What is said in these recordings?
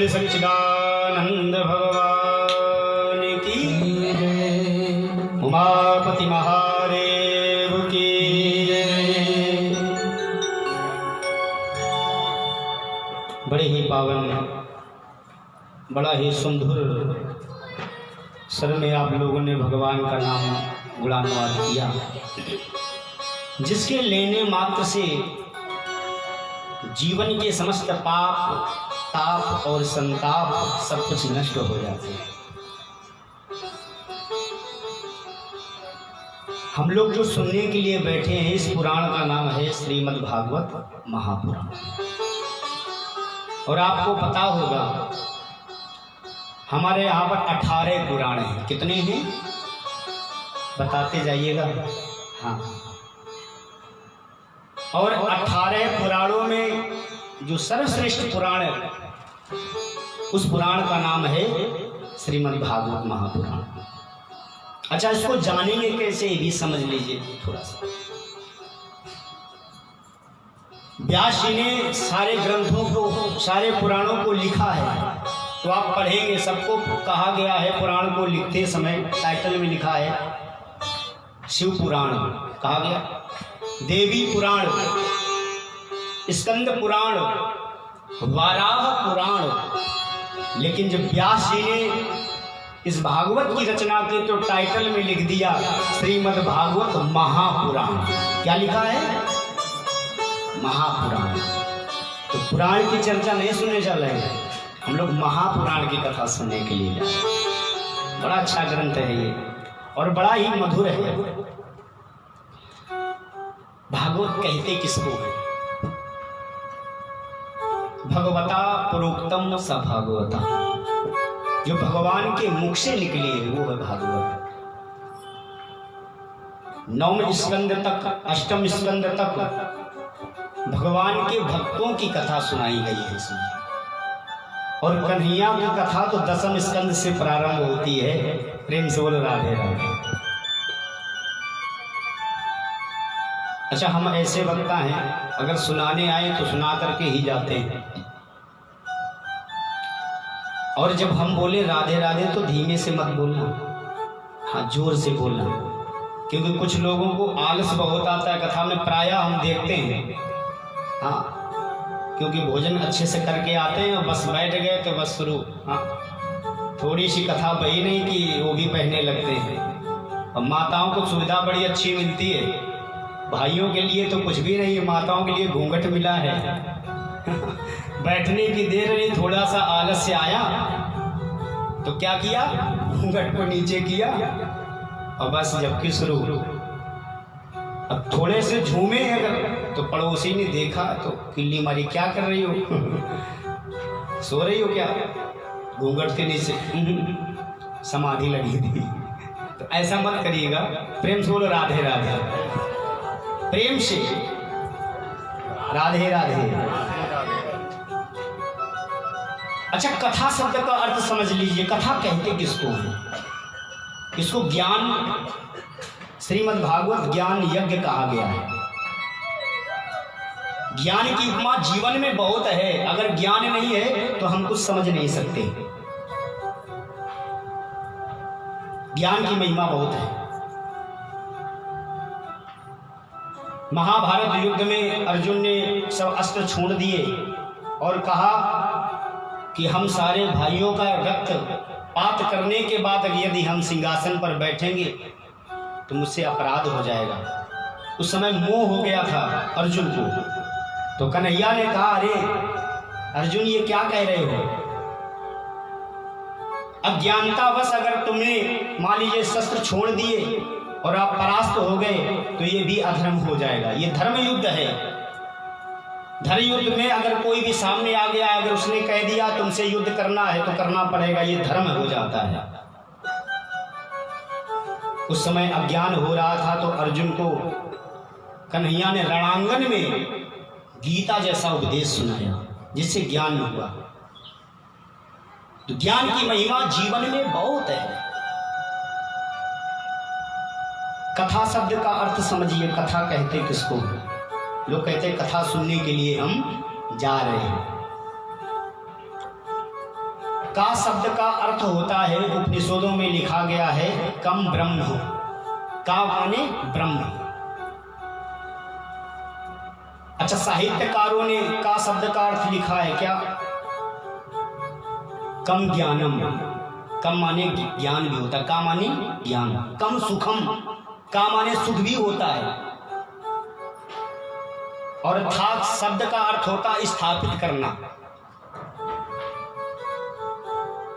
बोले सच्चिदानंद भगवान की जय, उमापति महादेव की जय। बड़े ही पावन, बड़ा ही सुंदर सर में आप लोगों ने भगवान का नाम गुणानुवाद किया, जिसके लेने मात्र से जीवन के समस्त पाप, ताप और संताप सब कुछ नष्ट हो जाते हैं। हम लोग जो सुनने के लिए बैठे हैं, इस पुराण का नाम है श्रीमद् भागवत महापुराण। और आपको पता होगा हमारे यहाँ पर 18 पुराण हैं। कितने हैं बताते जाइएगा। हाँ, और 18 पुराणों में जो सर्वश्रेष्ठ पुराण है, उस पुराण का नाम है श्रीमद् भागवत महापुराण। अच्छा, इसको जानेंगे कैसे, भी समझ लीजिए थोड़ा सा। व्यास जी ने सारे ग्रंथों को, सारे पुराणों को लिखा है, तो आप पढ़ेंगे। सबको कहा गया है, पुराण को लिखते समय टाइटल में लिखा है शिव पुराण कहा गया, देवी पुराण, स्कंद पुराण, वाराह पुराण। लेकिन जब व्यास जी ने इस भागवत की रचना की तो टाइटल में लिख दिया श्रीमद् भागवत महापुराण। क्या लिखा है? महापुराण। तो पुराण की चर्चा नहीं सुनने चल रहे हैं हम लोग, महापुराण की कथा सुनने के लिए जाए। बड़ा अच्छा ग्रंथ है ये और बड़ा ही मधुर है। भागवत कहते किसको है? भगवता प्रोक्तम स भागवता, जो भगवान के मुख से निकली है वो है भागवत। 9वें स्कंद तक, 8वें स्कंद तक भगवान के भक्तों की कथा सुनाई गई है इसमें। और कन्हैया की कथा तो 10वें स्कंद से प्रारंभ होती है। प्रेम से बोलो राधे राधे। अच्छा, हम ऐसे वक्ता हैं, अगर सुनाने आए तो सुना करके ही जाते हैं। और जब हम बोले राधे राधे तो धीमे से मत बोलना, हाँ जोर से बोलना, क्योंकि कुछ लोगों को आलस बहुत आता है कथा में। प्रायः हम देखते हैं, हाँ, क्योंकि भोजन अच्छे से करके आते हैं और बस बैठ गए तो बस शुरू, हाँ, थोड़ी सी कथा बही नहीं कि वो भी पहनने लगते हैं। और माताओं को सुविधा बड़ी अच्छी मिलती है, भाइयों के लिए तो कुछ भी नहीं है, माताओं के लिए घूंघट मिला है। बैठने की देर नहीं, थोड़ा सा आलस्य आया तो क्या किया, घूंघट को नीचे किया और बस जबकि शुरू। अब थोड़े से झूमे अगर तो पड़ोसी ने देखा तो किल्ली मारी, क्या कर रही हो? सो रही हो क्या? घूंघट के नीचे समाधि लगी थी। तो ऐसा मत करिएगा। प्रेम से बोलो राधे राधे, प्रेम से राधे राधे। अच्छा, कथा शब्द का अर्थ समझ लीजिए। कथा कहते किसको है? इसको ज्ञान, श्रीमद् भागवत ज्ञान यज्ञ कहा गया है। ज्ञान की उपमा जीवन में बहुत है। अगर ज्ञान नहीं है तो हम कुछ समझ नहीं सकते। ज्ञान की महिमा बहुत है। महाभारत युद्ध में अर्जुन ने सब अस्त्र छोड़ दिए और कहा कि हम सारे भाइयों का रक्त पात करने के बाद यदि हम सिंहासन पर बैठेंगे तो मुझसे अपराध हो जाएगा। उस समय मोह हो गया था अर्जुन को। तो कन्हैया ने कहा, अरे अर्जुन ये क्या कह रहे हो? अज्ञानतावश अगर तुमने मान लीजिए शस्त्र छोड़ दिए और आप परास्त हो गए तो ये भी अधर्म हो जाएगा। ये धर्म युद्ध है। धर्म युद्ध में अगर कोई भी सामने आ गया, अगर उसने कह दिया तुमसे युद्ध करना है तो करना पड़ेगा, ये धर्म हो जाता है। उस समय अज्ञान हो रहा था तो अर्जुन को कन्हैया ने रणांगन में गीता जैसा उपदेश सुनाया, जिससे ज्ञान हुआ। तो ज्ञान की महिमा जीवन में बहुत है। कथा शब्द का अर्थ समझिए। कथा कहते किसको? लोग कहते कथा सुनने के लिए हम जा रहे हैं। का शब्द का अर्थ होता है, उपनिषदों में लिखा गया है कम ब्रह्म। का माने ब्रह्म। अच्छा, साहित्यकारों ने का शब्द का अर्थ लिखा है क्या? कम ज्ञानम। कम माने ज्ञान भी होता है, का माने ज्ञान। कम सुखम, का माने सुख भी होता है। और था शब्द का अर्थ होता है स्थापित करना।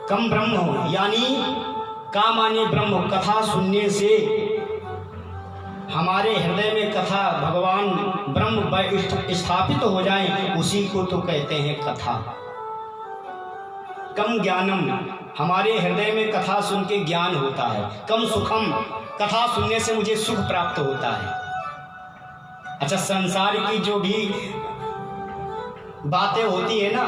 कम ब्रह्म यानी का माने ब्रह्म। कथा सुनने से हमारे हृदय में कथा भगवान ब्रह्म स्थापित हो जाए, उसी को तो कहते हैं कथा। कम ज्ञानम, हमारे हृदय में कथा सुन के ज्ञान होता है। कम सुखम, कथा सुनने से मुझे सुख प्राप्त होता है। अच्छा, संसार की जो भी बातें होती है ना,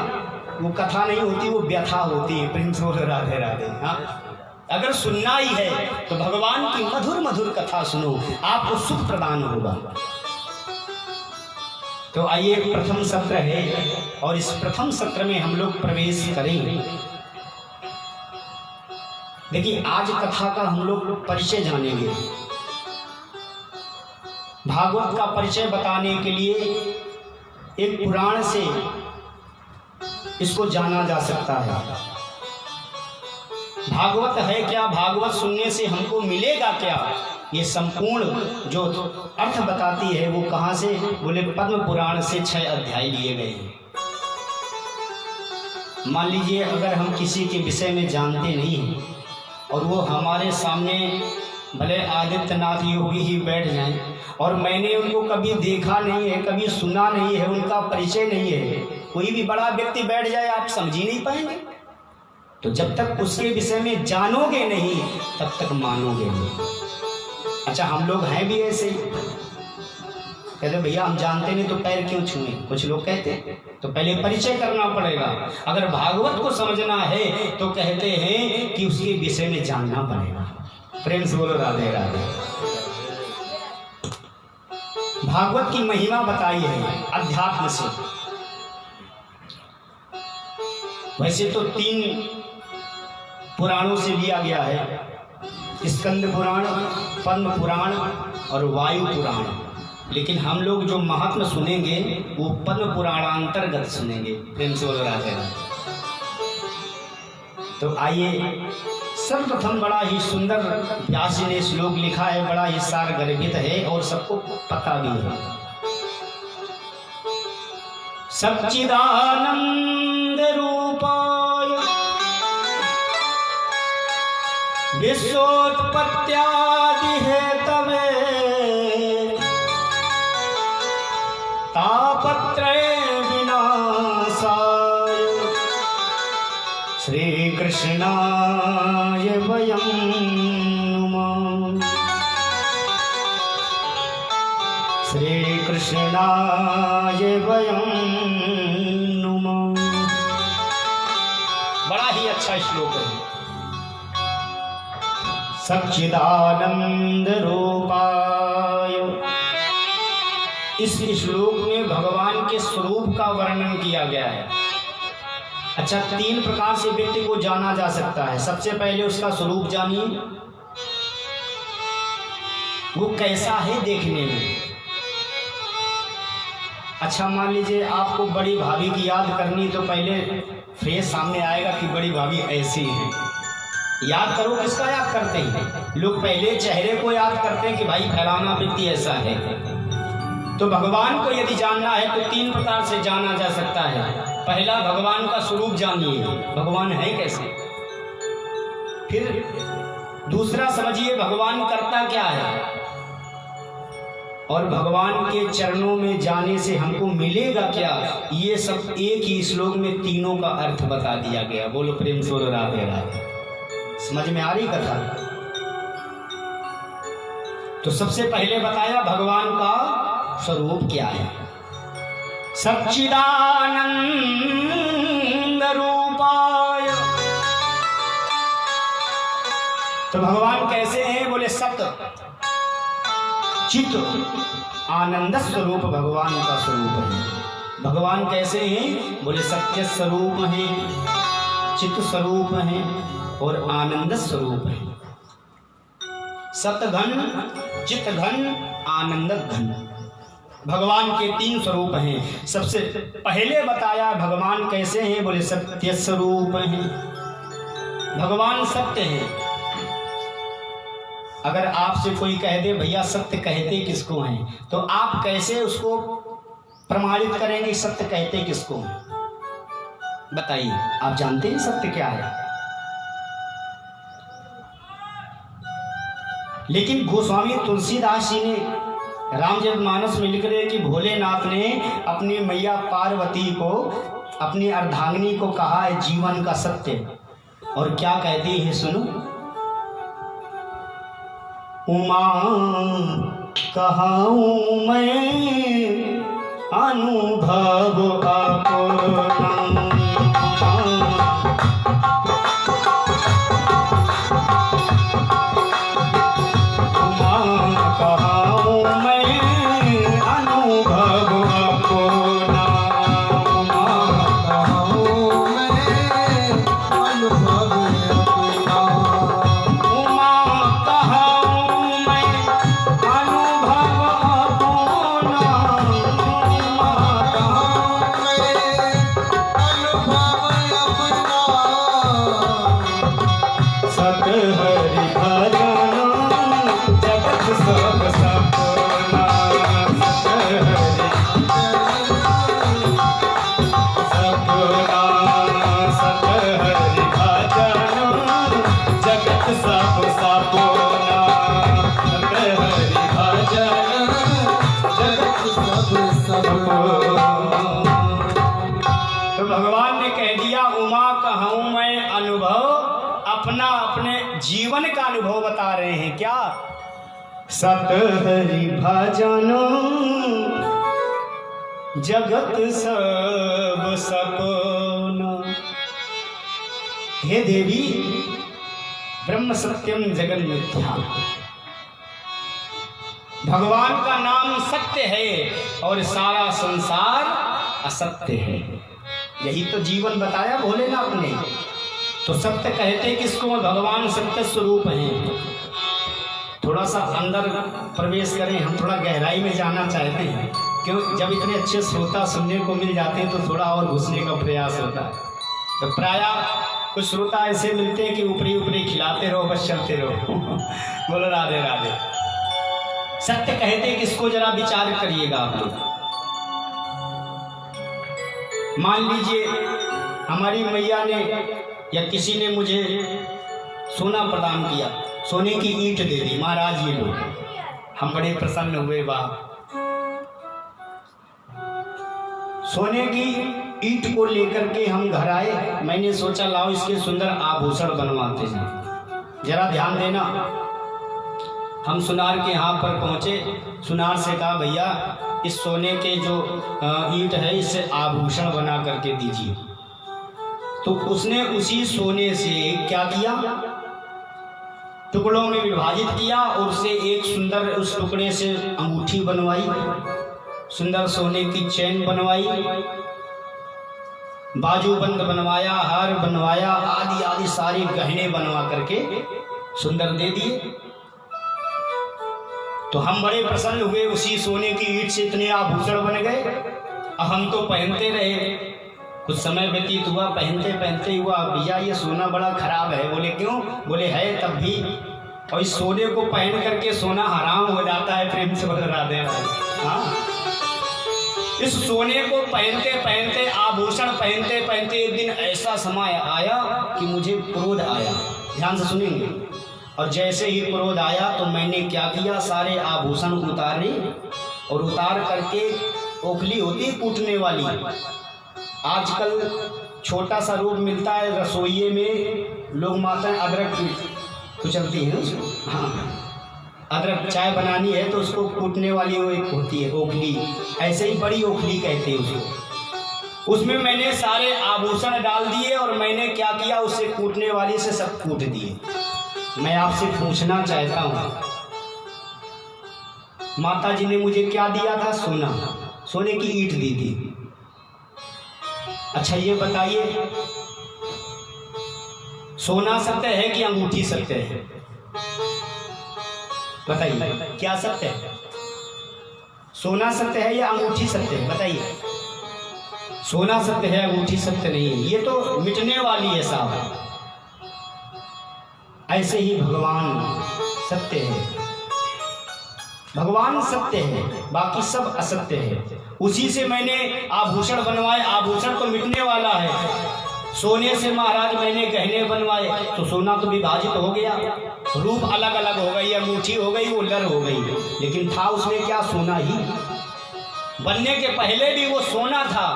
वो कथा नहीं होती, वो व्यथा होती है। प्रेम से बोलो राधे राधे। हाँ, अगर सुनना ही है तो भगवान की मधुर मधुर कथा सुनो, आपको सुख प्रदान होगा। तो आइए, प्रथम सत्र है और इस प्रथम सत्र में हम लोग प्रवेश करेंगे। देखिए, आज कथा का हम लोग परिचय जानेंगे। भागवत का परिचय बताने के लिए एक पुराण से इसको जाना जा सकता है। भागवत है क्या, भागवत सुनने से हमको मिलेगा क्या, ये संपूर्ण जो अर्थ बताती है वो कहाँ से? बोले पद्म पुराण से 6 अध्याय लिए गए हैं। मान लीजिए अगर हम किसी के विषय में जानते नहीं हैं और वो हमारे सामने भले आदित्यनाथ योगी ही बैठ जाएं और मैंने उनको कभी देखा नहीं है, कभी सुना नहीं है, उनका परिचय नहीं है, कोई भी बड़ा व्यक्ति बैठ जाए, आप समझ ही नहीं पाएंगे। तो जब तक उसके विषय में जानोगे नहीं तब तक मानोगे नहीं। अच्छा, हम लोग हैं भी ऐसे ही, कहते भैया हम जानते नहीं तो पैर क्यों छुए, कुछ लोग कहते हैं। तो पहले परिचय करना पड़ेगा। अगर भागवत को समझना है तो कहते हैं कि उसके विषय में जानना पड़ेगा। प्रेम से बोलो राधे राधे। भागवत की महिमा बताई है अध्यात्म से। वैसे तो 3 पुराणों से लिया गया है, स्कंद पुराण, पद्म पुराण और वायु पुराण। लेकिन हम लोग जो महात्म सुनेंगे वो पद्म पुराणांतर्गत सुनेंगे। प्रेम से बोलो राधे राधे। तो आइए, सर्वप्रथम बड़ा ही सुंदर व्यास जी ने श्लोक लिखा है, बड़ा ही सार गर्भित है और सबको पता भी है। सच्चिदानंद रूपाय विश्वोत्पत्त्यादि हेतवे तापत्रय विनाशाय श्री कृष्णाय वयं नुमः। श्री कृष्णाय वयं नुमः। बड़ा ही अच्छा श्लोक है। सच्चिदानंद रूपाय, इस श्लोक में भगवान के स्वरूप का वर्णन किया गया है। अच्छा, 3 प्रकार से व्यक्ति को जाना जा सकता है। सबसे पहले उसका स्वरूप जानिए, वो कैसा है देखने में। अच्छा, मान लीजिए आपको बड़ी भाभी की याद करनी, तो पहले फेस सामने आएगा कि बड़ी भाभी ऐसी है। याद करो, किसका याद करते हैं लोग? पहले चेहरे को याद करते हैं कि भाई फलाना व्यक्ति ऐसा है। तो भगवान को यदि जानना है तो 3 प्रकार से जाना जा सकता है। पहला, भगवान का स्वरूप जानिए, भगवान है कैसे। फिर दूसरा, समझिए भगवान करता क्या है, और भगवान के चरणों में जाने से हमको मिलेगा क्या। ये सब एक ही श्लोक में तीनों का अर्थ बता दिया गया। बोलो प्रेम से बोलो राधे राधे। समझ में आ रही कथा? तो सबसे पहले बताया भगवान का स्वरूप क्या है। सच्चिदानंद रूपाय, तो भगवान कैसे हैं? बोले सत्य चित्त आनंद स्वरूप भगवान का स्वरूप है। भगवान कैसे हैं? बोले सत्य स्वरूप हैं, चित्त स्वरूप हैं और आनंद स्वरूप हैं। सतघन, चित्त घन, आनंद घन, भगवान के 3 स्वरूप हैं। सबसे पहले बताया भगवान कैसे हैं, बोले सत्य स्वरूप हैं। भगवान सत्य हैं। अगर आपसे कोई कह दे भैया सत्य कहते किसको हैं, तो आप कैसे उसको प्रमाणित करेंगे सत्य कहते किसको हैं? बताइए, आप जानते हैं सत्य क्या है? लेकिन गोस्वामी तुलसीदास जी ने रामचरितमानस में लिख रहे कि भोलेनाथ ने अपनी मैया पार्वती को, अपनी अर्धांगिनी को कहा है जीवन का सत्य, और क्या कहती है सुनो। उमा कहाऊं मैं अनुभव अपना, जीवन का अनुभव बता रहे हैं क्या? सत हरि भजन जगत सब सपना। हे देवी, ब्रह्म सत्यम जगत मिथ्या, भगवान का नाम सत्य है और सारा संसार असत्य है। यही तो जीवन बताया भोलेनाथ ने। तो सत्य कहते किसको? भगवान सत्य स्वरूप हैं। थोड़ा सा अंदर प्रवेश करें, हम थोड़ा गहराई में जाना चाहते हैं, क्यों? जब इतने अच्छे श्रोता सुनने को मिल जाते हैं तो थोड़ा और घुसने का प्रयास होता है। तो प्रायः कुछ श्रोता ऐसे मिलते हैं कि ऊपरी ऊपरी खिलाते रहो, बस चलते रहो। बोलो राधे राधे। सत्य कहते किसको, जरा विचार करिएगा आप लोग। मान लीजिए हमारी मैया ने या किसी ने मुझे सोना प्रदान किया, सोने की ईंट दे दी, महाराज ये लो। हम बड़े प्रसन्न हुए, वाह। सोने की ईंट को लेकर के हम घर आए। मैंने सोचा लाओ इसके सुंदर आभूषण बनवाते हैं। जरा ध्यान देना, हम सुनार के यहाँ पर पहुँचे। सुनार से कहा भैया इस सोने के जो ईंट है इससे आभूषण बना करके दीजिए। तो उसने उसी सोने से क्या किया, टुकड़ों में विभाजित किया और उसे एक सुंदर, उस टुकड़े से अंगूठी बनवाई, सुंदर सोने की चैन बनवाई, बाजूबंद बनवाया, हार बनवाया, आदि आदि सारे गहने बनवा करके सुंदर दे दिए। तो हम बड़े प्रसन्न हुए, उसी सोने की ईंट से इतने आभूषण बन गए। अब हम तो पहनते रहे, कुछ समय व्यतीत हुआ, पहनते पहनते हुआ भैया ये सोना बड़ा खराब है। बोले क्यों? बोले है तब भी, और इस सोने को पहन करके सोना हराम हो जाता है। प्रेम से बता दे। हाँ, इस सोने को पहनते पहनते, आभूषण पहनते पहनते एक दिन ऐसा समय आया कि मुझे क्रोध आया। ध्यान से सुनेंगे। और जैसे ही क्रोध आया तो मैंने क्या किया, सारे आभूषण उतारे और उतार करके, ओखली होती कूटने वाली, आजकल छोटा सा रूप मिलता है रसोइये में, लोग माता अदरक कुचलती है उसको। हाँ, अदरक चाय बनानी है तो उसको कूटने वाली वो एक होती है ओखली, ऐसे ही बड़ी ओखली कहते हैं उसको। उसमें मैंने सारे आभूषण डाल दिए और मैंने क्या किया, उससे कूटने वाली से सब कूट दिए। मैं आपसे पूछना चाहता हूँ, माता जी ने मुझे क्या दिया था? सोना, सोने की ईंट दी थी। अच्छा ये बताइए सोना सत्य है कि अंगूठी सत्य है? बताइए, क्या सत्य है? सोना सत्य है या अंगूठी सत्य है? बताइए। सोना सत्य है, अंगूठी सत्य नहीं है। ये तो मिटने वाली है साहब। ऐसे ही भगवान सत्य है। भगवान सत्य है, बाकी सब असत्य है। उसी से मैंने आभूषण बनवाए, आभूषण तो मिटने वाला है। सोने से महाराज मैंने गहने बनवाए, तो सोना तो विभाजित हो गया, रूप अलग अलग हो गई, अंगूठी हो गई, उलर हो गई, लेकिन था उसमें क्या? सोना ही। बनने के पहले भी वो सोना था,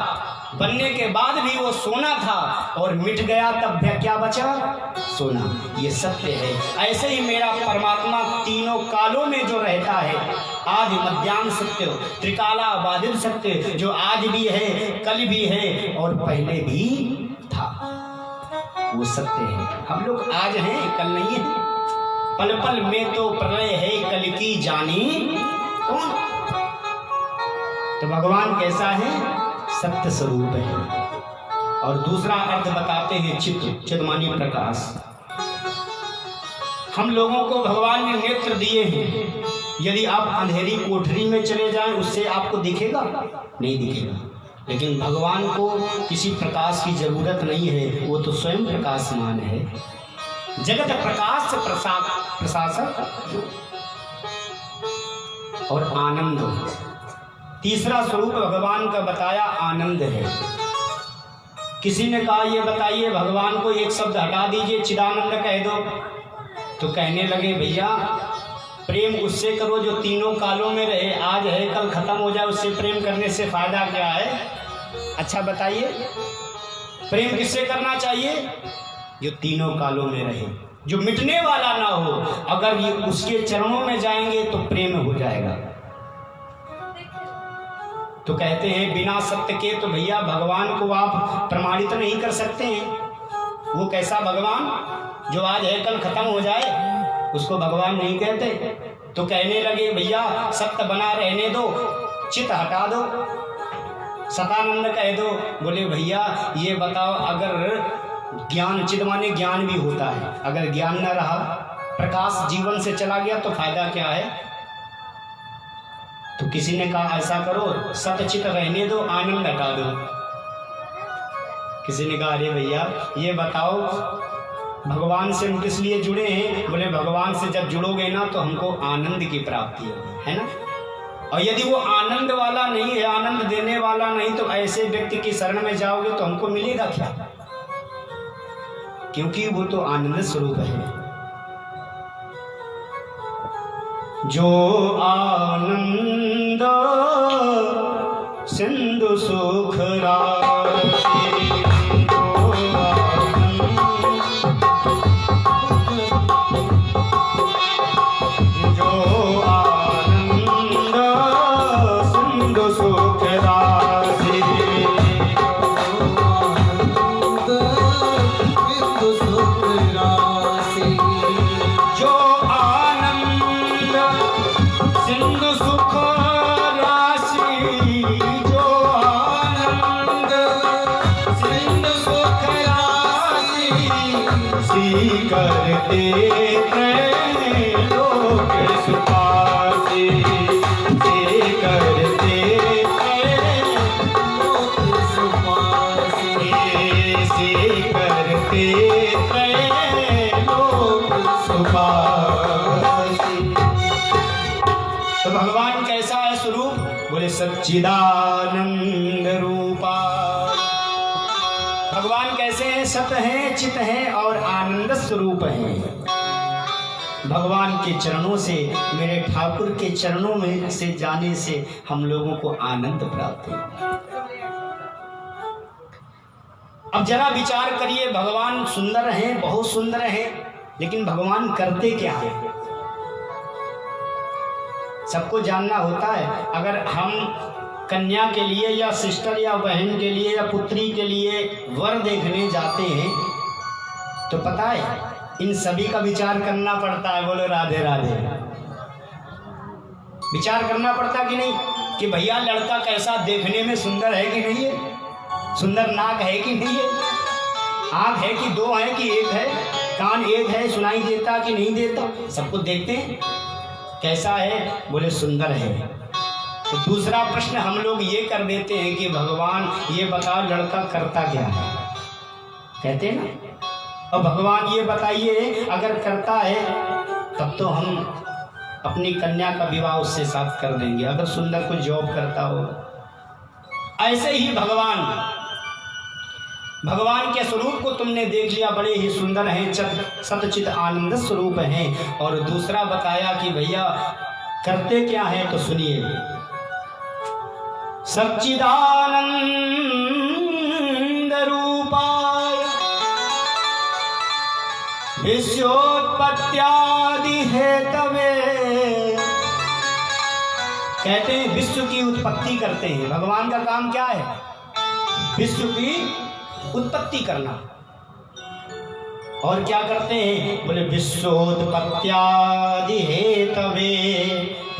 बनने के बाद भी वो सोना था, और मिट गया तब क्या बचा? सोना। ये सत्य है। ऐसे ही मेरा परमात्मा तीनों कालों में जो रहता है, आदि मध्यान्ह सत्य, त्रिकाला बाधित सत्य, जो आज भी है, कल भी है और पहले भी था, वो सत्य है। हम लोग आज हैं, कल नहीं है। पल पल में तो प्रलय है, कल की जानी कौन? तो भगवान कैसा है? सत्य स्वरूप है। और दूसरा अर्थ बताते हैं चित्त, चिदमानी प्रकाश। हम लोगों को भगवान ने नेत्र दिए हैं। यदि आप अंधेरी कोठरी में चले जाएं, उससे आपको दिखेगा? नहीं दिखेगा। लेकिन भगवान को किसी प्रकाश की जरूरत नहीं है, वो तो स्वयं प्रकाशमान है। जगत प्रकाश प्रशासक और आनंद। तीसरा स्वरूप भगवान का बताया आनंद है। किसी ने कहा ये बताइए भगवान को एक शब्द हटा दीजिए, चिदानंद कह दो। तो कहने लगे भैया प्रेम उससे करो जो तीनों कालों में रहे, आज है कल खत्म हो जाए, उससे प्रेम करने से फायदा क्या है? अच्छा बताइए, प्रेम किससे करना चाहिए? जो तीनों कालों में रहे, जो मिटने वाला ना हो। अगर ये उसके चरणों में जाएंगे तो प्रेम हो जाएगा। तो कहते हैं बिना सत्य के तो भैया भगवान को आप प्रमाणित नहीं कर सकते हैं। वो कैसा भगवान जो आज है कल खत्म हो जाए, उसको भगवान नहीं कहते। तो कहने लगे भैया सत्य बना रहने दो, चित हटा दो, सतानंद कह दो। बोले भैया ये बताओ, अगर ज्ञान, चित माने ज्ञान भी होता है, अगर ज्ञान न रहा, प्रकाश जीवन से चला गया तो फायदा क्या है? तो किसी ने कहा ऐसा करो सतचित रहने दो, आनंद हटा दो। किसी ने कहा अरे भैया ये बताओ भगवान से हम किस लिए जुड़े हैं? बोले भगवान से जब जुड़ोगे ना तो हमको आनंद की प्राप्ति होगी, है ना। और यदि वो आनंद वाला नहीं है, आनंद देने वाला नहीं, तो ऐसे व्यक्ति की शरण में जाओगे तो हमको मिलेगा क्या? क्योंकि वो तो आनंद स्वरूप है। जो आनंद सिंधु सुख राशि, जो आनंद सिंधु सुख राशि, जो आनंद सिंधु सुख राशि, जो आनंद सिंधु सुख राशि, सी करते लोक सुपासी, सी करते लोक सुपासी, सी करते लोक सुपासी। तो भगवान कैसा है स्वरूप? बोले सच्चिदानंद रूपा। भगवान कैसे हैं? सत हैं, चित हैं और आनंद स्वरूप हैं। भगवान के चरणों से, मेरे ठाकुर के चरणों में से जाने से हम लोगों को आनंद प्राप्त होता है। अब जरा विचार करिए, भगवान सुंदर हैं, बहुत सुंदर हैं, लेकिन भगवान करते क्या है? सबको जानना होता है। अगर हम कन्या के लिए या सिस्टर या बहन के लिए या पुत्री के लिए वर देखने जाते हैं तो पता है इन सभी का विचार करना पड़ता है। बोलो राधे राधे। विचार करना पड़ता कि नहीं कि भैया लड़का कैसा देखने में सुंदर है कि नहीं है, सुंदर नाक है कि नहीं है, आँख है कि दो है कि एक है, कान एक है, सुनाई देता कि नहीं देता, सब कुछ देखते हैं। कैसा है? बोले सुंदर है। तो दूसरा प्रश्न हम लोग ये कर देते हैं कि भगवान ये बताओ लड़का करता क्या है, कहते हैं ना। और भगवान ये बताइए अगर करता है तब तो हम अपनी कन्या का विवाह उससे साथ कर देंगे, अगर सुंदर कोई जॉब करता हो। ऐसे ही भगवान के स्वरूप को तुमने देख लिया, बड़े ही सुंदर हैं, सतचित आनंद स्वरूप हैं। और दूसरा बताया कि भैया करते क्या हैं, तो सुनिए। सच्चिदानंद रूपाय विश्वोत्पत्त्यादि हेतवे, कहते हैं विश्व की उत्पत्ति करते हैं। भगवान का काम क्या है? विश्व की उत्पत्ति करना। और क्या करते हैं? बोले विश्वोत्पत्त्यादि हेतवे,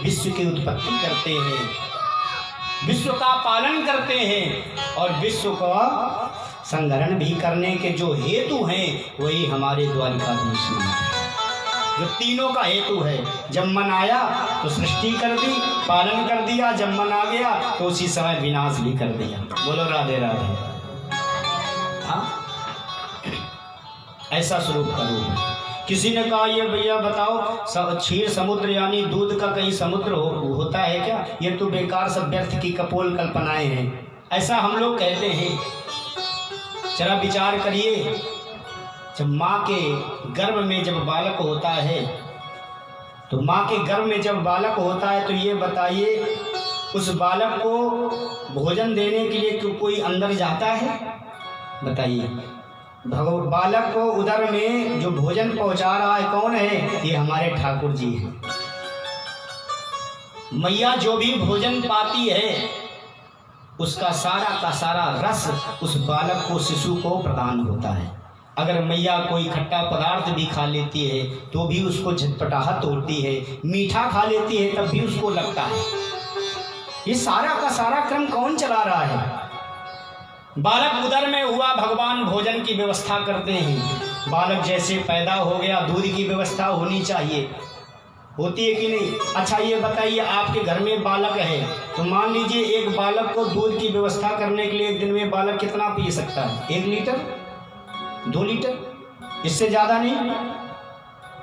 विश्व की उत्पत्ति करते हैं, विश्व का पालन करते हैं, और विश्व का संग्रहण भी करने के जो हेतु हैं वही हमारे द्वारिकाधीश में है। जो तीनों का हेतु है, जब मन आया तो सृष्टि कर दी, पालन कर दिया, जब मन आ गया तो उसी समय विनाश भी कर दिया। बोलो राधे राधे। हाँ, ऐसा स्वरूप का रूप है। किसी ने कहा ये भैया बताओ क्षीर समुद्र यानी दूध का कहीं समुद्र होता है क्या? ये तो बेकार सब व्यर्थ की कपोल कल्पनाएं हैं, ऐसा हम लोग कहते हैं। जरा विचार करिए, जब माँ के गर्भ में जब बालक होता है, तो माँ के गर्भ में जब बालक होता है तो ये बताइए उस बालक को भोजन देने के लिए कोई अंदर जाता है? बताइए। बालक को उदर में जो भोजन पहुंचा रहा है कौन है? ये हमारे ठाकुर जी हैं। मैया जो भी भोजन पाती है उसका सारा का सारा रस उस बालक को, शिशु को प्रदान होता है। अगर मैया कोई खट्टा पदार्थ भी खा लेती है तो भी उसको झटपटाहट होती है, मीठा खा लेती है तब भी उसको लगता है। ये सारा का सारा क्रम कौन चला रहा है? बालक उदर में हुआ, भगवान भोजन की व्यवस्था करते हैं। बालक जैसे पैदा हो गया, दूध की व्यवस्था होनी चाहिए, होती है कि नहीं? अच्छा ये बताइए, आपके घर में बालक है तो मान लीजिए एक बालक को दूध की व्यवस्था करने के लिए एक दिन में बालक कितना पी सकता है? 1 लीटर, 2 लीटर, इससे ज़्यादा नहीं।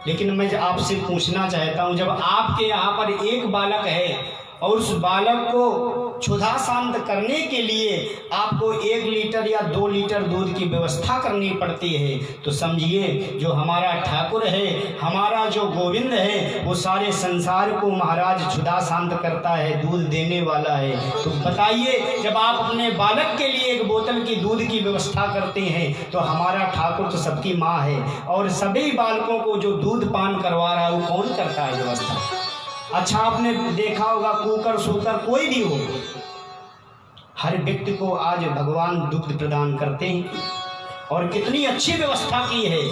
लेकिन मैं आपसे पूछना चाहता हूँ, जब आपके यहाँ पर एक बालक है और उस बालक को क्षुधा शांत करने के लिए आपको 1 लीटर या 2 लीटर दूध की व्यवस्था करनी पड़ती है, तो समझिए जो हमारा ठाकुर है, हमारा जो गोविंद है, वो सारे संसार को महाराज क्षुधा शांत करता है, दूध देने वाला है। तो बताइए, जब आप अपने बालक के लिए 1 बोतल की दूध की व्यवस्था करते हैं तो हमारा ठाकुर तो सबकी माँ है, और सभी बालकों को जो दूध पान करवा रहा है वो कौन करता है व्यवस्था? अच्छा आपने देखा होगा कुकर सूकर कोई भी हो, हर व्यक्ति को आज भगवान दुग्ध प्रदान करते हैं, और कितनी अच्छी व्यवस्था की है।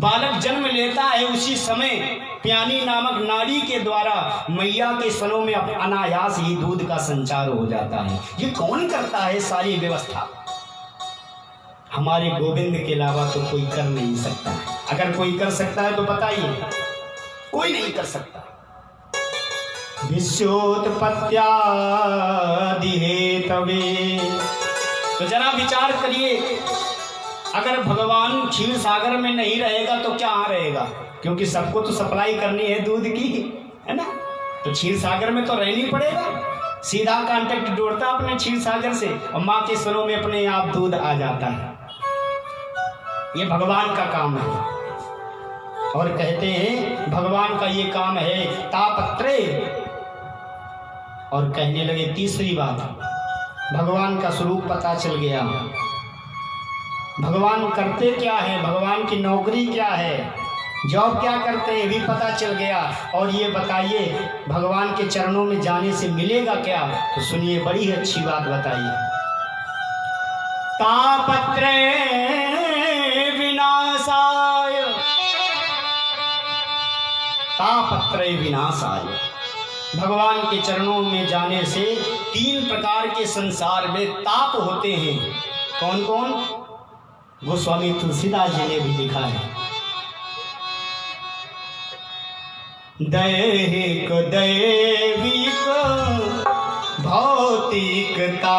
बालक जन्म लेता है उसी समय प्यानी नामक नाड़ी के द्वारा मैया के स्तनों में अनायास ही दूध का संचार हो जाता है। ये कौन करता है सारी व्यवस्था? हमारे गोविंद के अलावा तो कोई कर नहीं सकता है। अगर कोई कर सकता है तो बताइए, कोई नहीं कर सकता। विश्वोत्पत्त्यादि हेतवे, तो जरा विचार करिए, अगर भगवान क्षीर सागर में नहीं रहेगा तो क्या रहेगा? क्योंकि सबको तो सप्लाई करनी है दूध की, है ना? तो क्षीर सागर में तो रहनी पड़ेगा। सीधा कांटेक्ट जोड़ता अपने क्षीर सागर से और माँ के स्तनों में अपने आप दूध आ जाता है। ये भगवान का काम है। और कहते हैं भगवान का ये काम है तापत्रे। और कहने लगे तीसरी बात, भगवान का स्वरूप पता चल गया, भगवान करते क्या है, भगवान की नौकरी क्या है, जॉब क्या करते हैं भी पता चल गया। और ये बताइए भगवान के चरणों में जाने से मिलेगा क्या? तो सुनिए, बड़ी अच्छी बात बताइए। तापत्रे विनाशाय, तापत्रे विनाशाय, भगवान के चरणों में जाने से 3 प्रकार के संसार में ताप होते हैं। कौन कौन? गोस्वामी तुलसीदास जी ने भी लिखा है। दैहिक दैविक भौतिकता,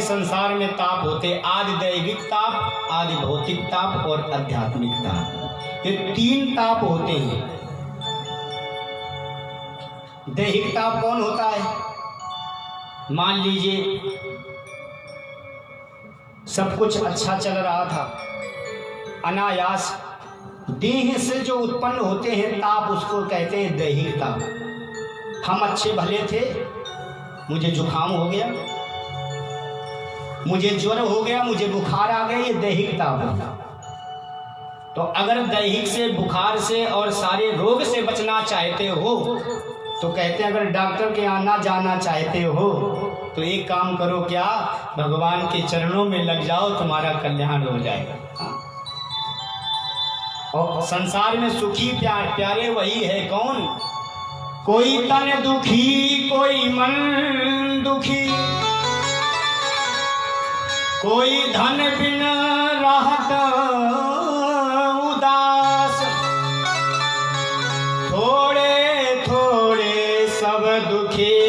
संसार में ताप होते, आदि दैविक ताप, आदि भौतिक ताप और आध्यात्मिक ताप। ये तीन ताप होते हैं। दैहिक ताप कौन होता है? मान लीजिए सब कुछ अच्छा चल रहा था, अनायास देह से जो उत्पन्न होते हैं ताप, उसको कहते हैं दैहिक ताप। हम अच्छे भले थे, मुझे जुकाम हो गया, मुझे ज्वर हो गया, मुझे बुखार आ गया, ये दैहिक ताप होता। तो अगर दैहिक से, बुखार से और सारे रोग से बचना चाहते हो तो कहते हैं अगर डॉक्टर के आना जाना चाहते हो तो एक काम करो, क्या भगवान के चरणों में लग जाओ, तुम्हारा कल्याण हो जाएगा। और संसार में सुखी प्यारे वही है कौन? कोई तन दुखी, कोई मन दुखी, कोई धन बिन रहत उदास, थोड़े थोड़े सब दुखी,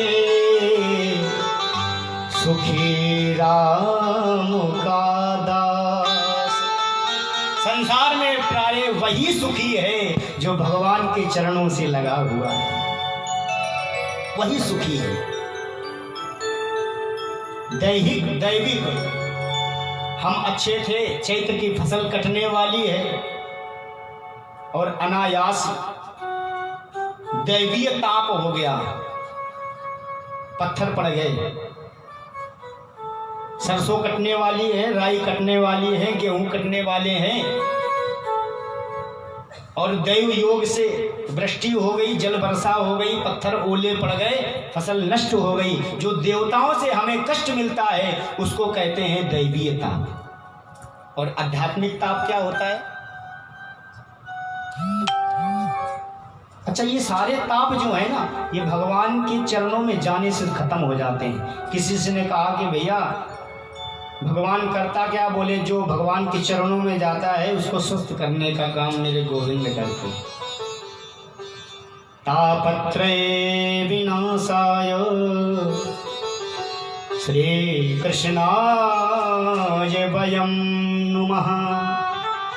सुखी राम का दास। संसार में प्यारे वही सुखी है जो भगवान के चरणों से लगा हुआ है, वही सुखी है। दैहिक दैविक, हम अच्छे थे, चैत्र की फसल कटने वाली है और अनायास दैवीय ताप हो गया, पत्थर पड़ गए, सरसों कटने वाली है, राई कटने वाली है, गेहूं कटने वाले हैं और दैव योग से वृष्टि हो गई, जल वर्षा हो गई, पत्थर ओले पड़ गए, फसल नष्ट हो गई। जो देवताओं से हमें कष्ट मिलता है उसको कहते हैं दैवीय ताप। और आध्यात्मिक ताप क्या होता है? अच्छा, ये सारे ताप जो है ना, ये भगवान के चरणों में जाने से खत्म हो जाते हैं। किसी से ने कहा कि भैया भगवान करता क्या? बोले जो भगवान के चरणों में जाता है उसको स्वस्थ करने का काम मेरे गोविंद करते। तापत्रये विनाशाय श्री कृष्णाय वयं नुमः।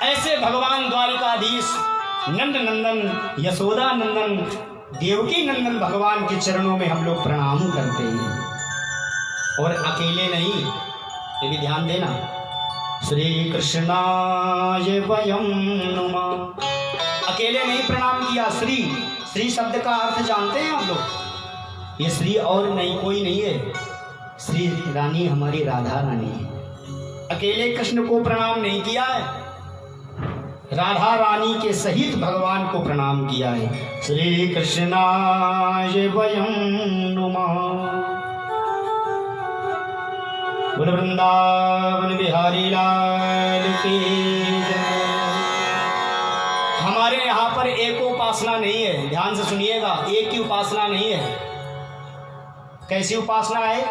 ऐसे भगवान द्वारिकाधीश नंद नंदन, यशोदा नंदन, देवकी नंदन भगवान के चरणों में हम लोग प्रणाम करते हैं। और अकेले नहीं, ये भी ध्यान देना, श्री कृष्णाय वयं नुमः। अकेले नहीं प्रणाम किया, श्री, श्री शब्द का अर्थ जानते हैं आप लोग? ये श्री और नहीं, कोई नहीं है, श्री रानी हमारी राधा रानी है। अकेले कृष्ण को प्रणाम नहीं किया है, राधा रानी के सहित भगवान को प्रणाम किया है। श्री कृष्णाय वयं नुमः। बोल वृंदावन बिहारी लाल की जय। हमारे यहाँ पर एक उपासना नहीं है, ध्यान से सुनिएगा, एक की उपासना नहीं है। कैसी उपासना है?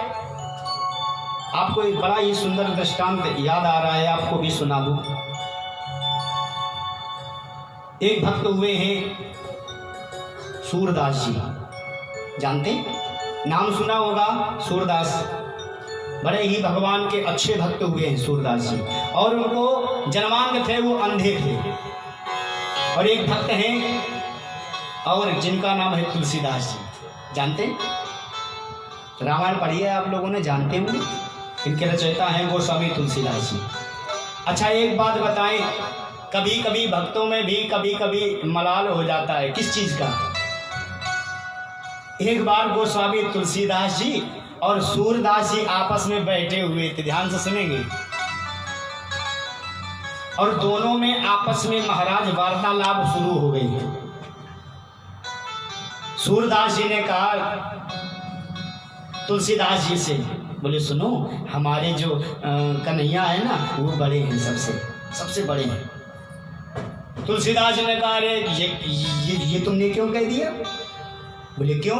आपको एक बड़ा ही सुंदर दृष्टांत याद आ रहा है, आपको भी सुना दूं। एक भक्त हुए हैं सूरदास जी, जानते? नाम सुना होगा सूरदास। बड़े ही भगवान के अच्छे भक्त हुए हैं सूरदास जी, और उनको जन्मांग थे, वो अंधे थे। और एक भक्त हैं और जिनका नाम है तुलसीदास जी, जानते? रामायण पढ़ी है आप लोगों ने, जानते होंगे। इनके रचयिता हैं गोस्वामी तुलसीदास जी। अच्छा एक बात बताएं, कभी कभी भक्तों में भी कभी कभी मलाल हो जाता है, किस चीज का? एक बार गोस्वामी तुलसीदास जी और सूरदास जी आपस में बैठे हुए थे, ध्यान से सुनेंगे, और दोनों में आपस में महाराज वार्तालाप शुरू हो गई। सूरदास जी ने कहा तुलसीदास जी से, बोले सुनो, हमारे जो कन्हैया है ना वो बड़े हैं, सबसे बड़े हैं। तुलसीदास जी ने कहा अरे ये तुमने क्यों कह दिया? बोले क्यों?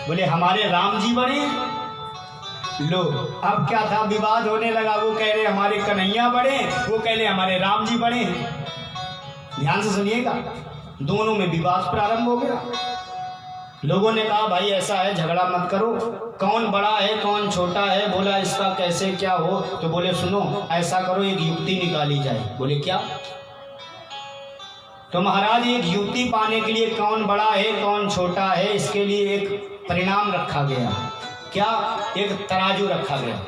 बोले हमारे राम जी बड़े हैं। लो, अब क्या था, विवाद होने लगा। वो कह रहे हमारे कन्हैया बड़े हैं, वो कह रहे हमारे राम जी बड़े हैं। ध्यान से सुनिएगा, दोनों में विवाद प्रारंभ हो गया। लोगों ने कहा भाई ऐसा है, झगड़ा मत करो, कौन बड़ा है कौन छोटा है, बोला इसका कैसे क्या हो। तो बोले सुनो ऐसा करो, एक युक्ति निकाली जाए। बोले क्या? तो महाराज एक युक्ति पाने के लिए कौन बड़ा है कौन छोटा है, इसके लिए एक परिणाम रखा गया। क्या? एक तराजू रखा गया।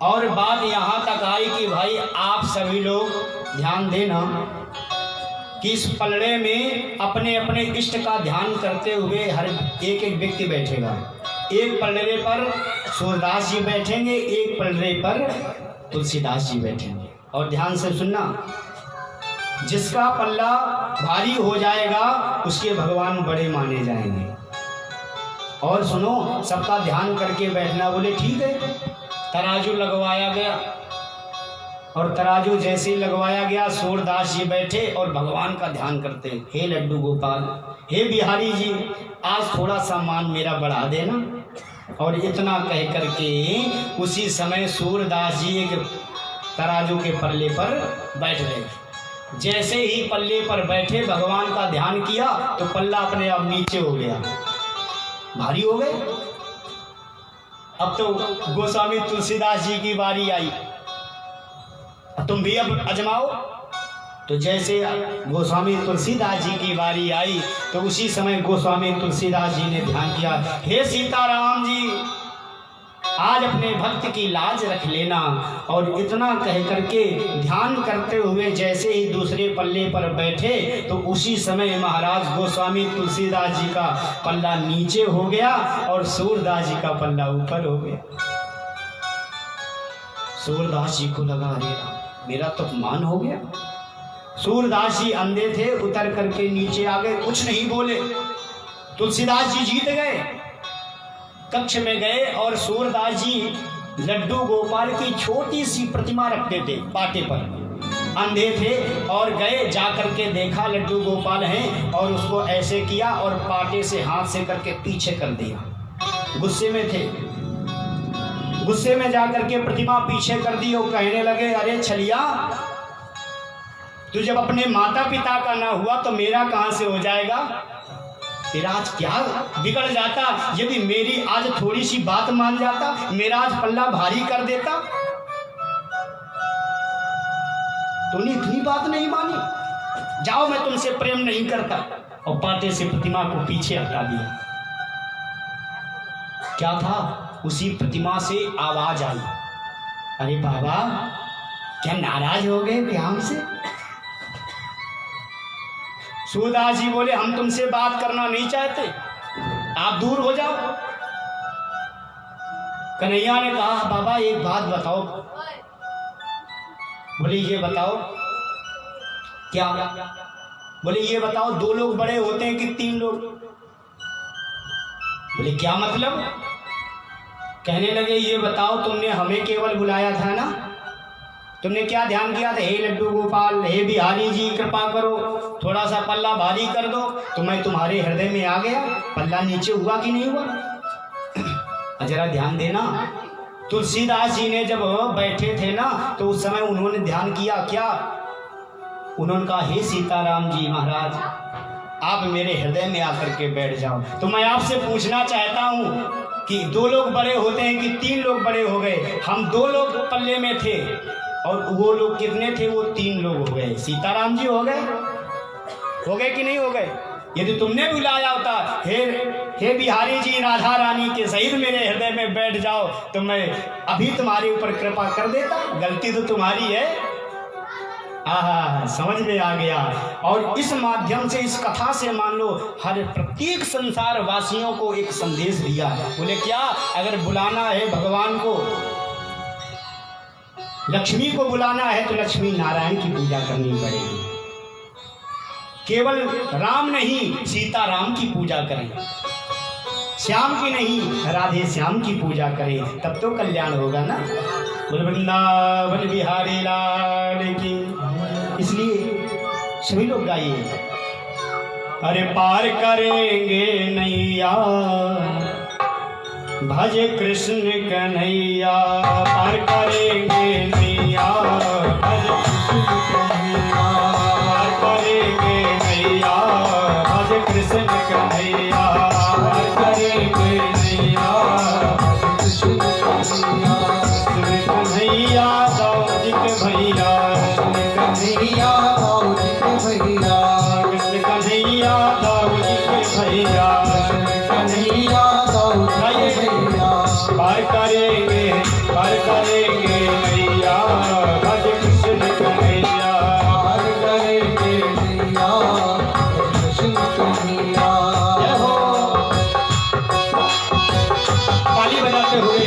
और बात यहाँ तक आई कि भाई आप सभी लोग ध्यान देना कि इस पलड़े में अपने अपने इष्ट का ध्यान करते हुए हर एक व्यक्ति बैठेगा। एक पलड़े पर सूरदास जी बैठेंगे, एक पलड़े पर तुलसीदास जी बैठेंगे। और ध्यान से सुनना, जिसका पल्ला भारी हो जाएगा उसके भगवान बड़े माने जाएंगे। और सुनो, सबका ध्यान करके बैठना। बोले ठीक है। तराजू लगवाया गया, और तराजू जैसे ही लगवाया गया सूरदास जी बैठे और भगवान का ध्यान करते, हे लड्डू गोपाल, हे बिहारी जी, आज थोड़ा सा मान मेरा बढ़ा देना। और इतना कह करके उसी समय सूरदास जी एक तराजू के पल्ले पर बैठ गए। जैसे ही पल्ले पर बैठे भगवान का ध्यान किया तो पल्ला अपने आप नीचे हो गया, भारी हो गए। अब तो गोस्वामी तुलसीदास जी की बारी आई, तुम भी अब अजमाओ। तो जैसे गोस्वामी तुलसीदास जी की बारी आई तो उसी समय गोस्वामी तुलसीदास जी ने ध्यान किया, हे सीताराम जी, आज अपने भक्त की लाज रख लेना। और इतना कह करके ध्यान करते हुए जैसे ही दूसरे पल्ले पर बैठे तो उसी समय महाराज गोस्वामी तुलसीदास जी का पल्ला नीचे हो गया और सूरदास जी का पल्ला ऊपर हो गया। सूरदास जी को लगा अरे मेरा तो अपमान हो गया। सूरदास जी अंधे थे, उतर करके नीचे आ गए, कुछ नहीं बोले। तुलसीदास जी जीत गए। कक्ष में गए और सूरदास जी लड्डू गोपाल की छोटी सी प्रतिमा रखते थे पाटे पर, अंधे थे, और गए जाकर के देखा लड्डू गोपाल हैं और उसको ऐसे किया और पाटे से हाथ से करके पीछे कर दिया। गुस्से में थे, गुस्से में जाकर के प्रतिमा पीछे कर दी और कहने लगे अरे छलिया, तू जब अपने माता पिता का ना हुआ तो मेरा कहां से हो जाएगा? तेरा आज क्या बिगड़ जाता यदि मेरी आज थोड़ी सी बात मान जाता, मेरा आज पल्ला भारी कर देता। तूने इतनी बात नहीं मानी, जाओ मैं तुमसे प्रेम नहीं करता। और पाटे से प्रतिमा को पीछे हटा दिया। क्या था? उसी प्रतिमा से आवाज आई, अरे बाबा क्या नाराज हो गए क्या हमसे? सूरदास जी बोले हम तुमसे बात करना नहीं चाहते, आप दूर हो जाओ। कन्हैया ने कहा बाबा एक बात बताओ। बोले ये बताओ। क्या? बोले ये बताओ, दो लोग बड़े होते हैं कि तीन लोग? बोले क्या मतलब? कहने लगे ये बताओ, तुमने हमें केवल बुलाया था ना, तुमने क्या ध्यान किया था? हे लड्डू गोपाल, हे बिहारी जी, कृपा करो थोड़ा सा पल्ला भारी कर दो, तो मैं तुम्हारे हृदय में आ गया। पल्ला नीचे हुआ कि नहीं हुआ? जरा ध्यान देना। तुलसीदास जी ने जब बैठे थे ना तो उस समय उन्होंने ध्यान किया। क्या? उन्होंने कहा हे सीताराम जी महाराज, आप मेरे हृदय में आकर के बैठ जाओ। तो मैं आपसे पूछना चाहता हूँ कि दो लोग बड़े होते हैं कि तीन लोग बड़े हो गए? हम दो लोग पल्ले में थे और वो लोग कितने थे? वो तीन लोग हो गए। सीताराम जी हो गए कि नहीं हो गए? यदि तुमने बुलाया होता, हे बिहारी जी, राधा रानी के सहित मेरे हृदय में बैठ जाओ, तो मैं अभी तुम्हारे ऊपर कृपा कर देता। गलती तो तुम्हारी है। आहा, समझ में आ गया। और इस माध्यम से, इस कथा से मान लो हर प्रत्येक संसार वासियों को एक संदेश दिया। बोले क्या? अगर बुलाना है भगवान को, लक्ष्मी को बुलाना है तो लक्ष्मी नारायण की पूजा करनी पड़ेगी। केवल राम नहीं, सीता राम की पूजा करें, श्याम की नहीं, राधे श्याम की पूजा करें, तब तो कल्याण होगा ना। बोल वृंदावन बिहारी लाल की। इसलिए सभी लोग गाइए, अरे पार करेंगे नैया भजे कृष्ण कन्हैया, पार करेंगे नैया भजे कृष्ण कन्हैया, पार करेंगे नैया भजे कृष्ण कन्हैया, पार करेंगे नैया भजे कृष्ण कन्हैया, कन्हैया दाऊद के भैया, कन्हैया दाऊद के भैया, कृष्ण कन्हैया दाऊद के भैया, कन्हैया दाऊद के भैया, पार करेंगे नैया भज कृष्ण कन्हैया, पार करेंगे नैया भज कृष्ण कन्हैया। जय हो। ताली बजाते हुए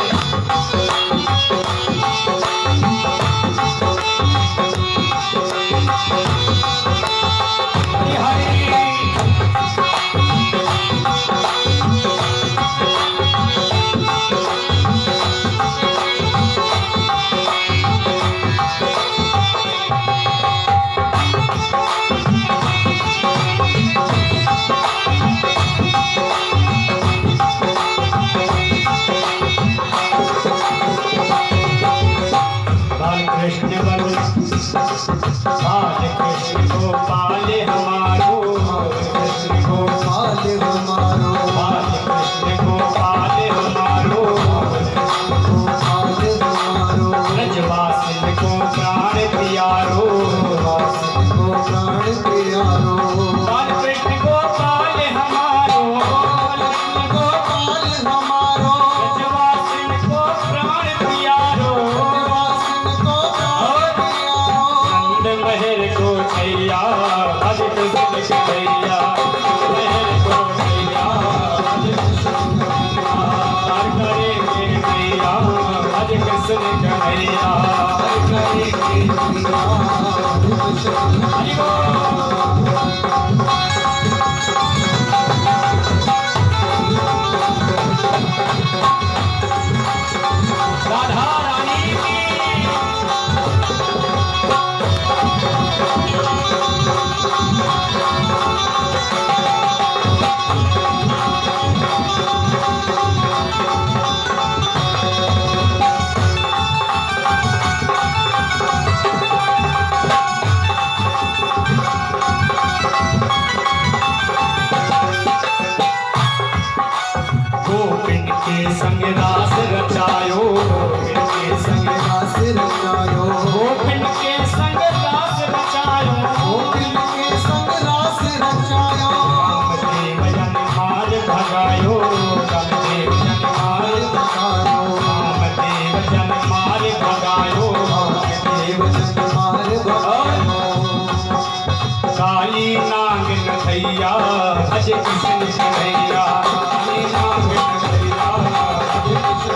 संग रास रचायो, गोपिन के संग रास रचायो, गोपिन के संग रास रचायो, गोपिन के संग रास रचायो, कामदेव जन मार भगायो, कामदेव जन मार भगायो, कामदेव जन मार भगायो, कामदेव जन मार भगायो, काली नाग नथैया भज कृष्ण कन्हैया, काली नाग नथैया भज कृष्ण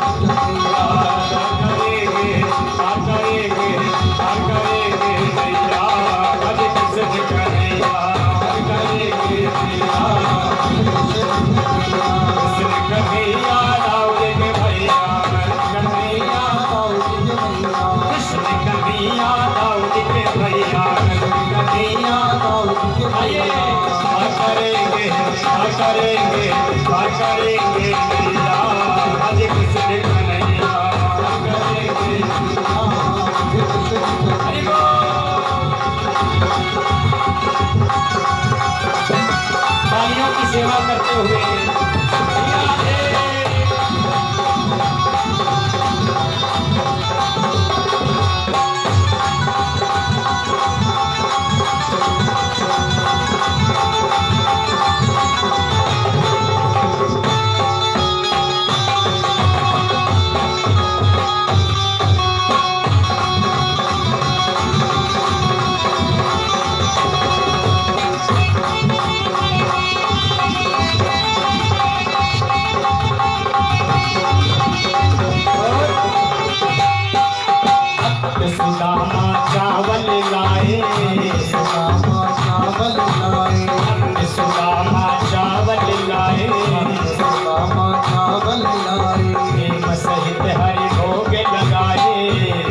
सहित हरि भोग लगाए,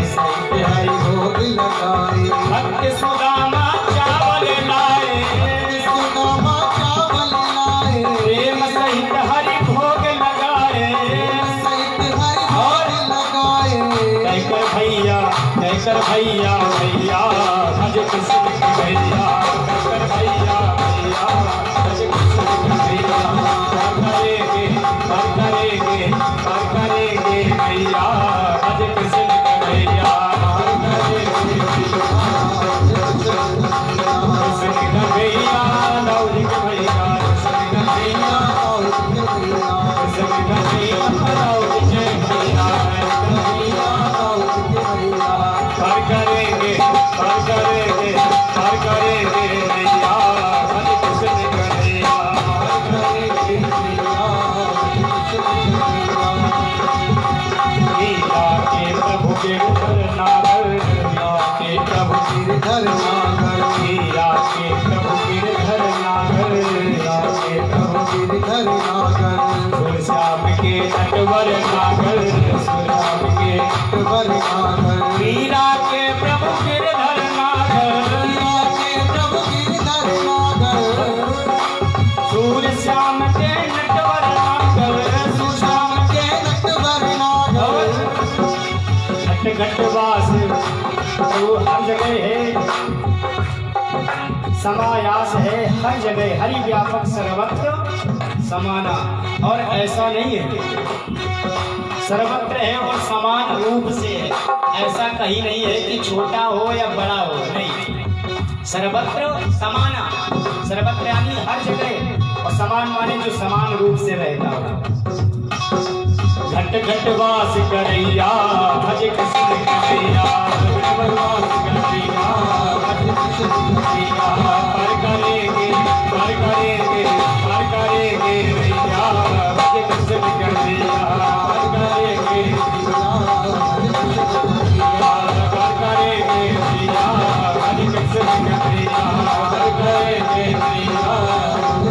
सहित हरि भोग लगाए। भक्त सुदामा चावल लाए, सुदामा चावल लाए। प्रेम सहित हरि भोग लगाए, सहित हरि भोग लगाए। कहकर भैया भैया भज कृष्ण की भैया, कहकर भैया भज कृष्ण की भैया। कर करेंगे भैया भज कृष्ण की भैया। कृष्ण का भैया लौरी के भैया, कृष्ण का भैया कृष्ण का भैया लौरी के भैया। कर करेंगे भैया भज कृष्ण की भैया। हीरा के प्रभु गिरधर नागर, हीरा के प्रभु गिरधर नागर। हीरा के प्रभु गिरधर नागर, हीरा के प्रभु गिरधर नागर। सुरश्याम के नटवर नागर, सुरश्याम के नटवर नागर। हीरा के प्रभु गिरधर नागर, हीरा के प्रभु गिरधर नागर। सुरश्याम के नटवर नागर, सुश्याम के नटवर नागर। घट घटवास वो हर जगह है, समायास है हर जगह, हरि व्यापक सर्वत्र समाना। और ऐसा नहीं है, सर्वत्र है और समान रूप से है। ऐसा कहीं नहीं है कि छोटा हो या बड़ा हो, नहीं, सर्वत्र समाना। सर्वत्र यानी हर जगह, और समान माने जो समान रूप से रहता हो। घट घट वास करैया भज कृष्ण कन्हैया, घट घट वास करैया भज कृष्ण कन्हैया। पर करेंगे भैया भज कृष्ण कन्हैया। पर करेंगे भैया भज कृष्ण कन्हैया। पर करेंगे भैया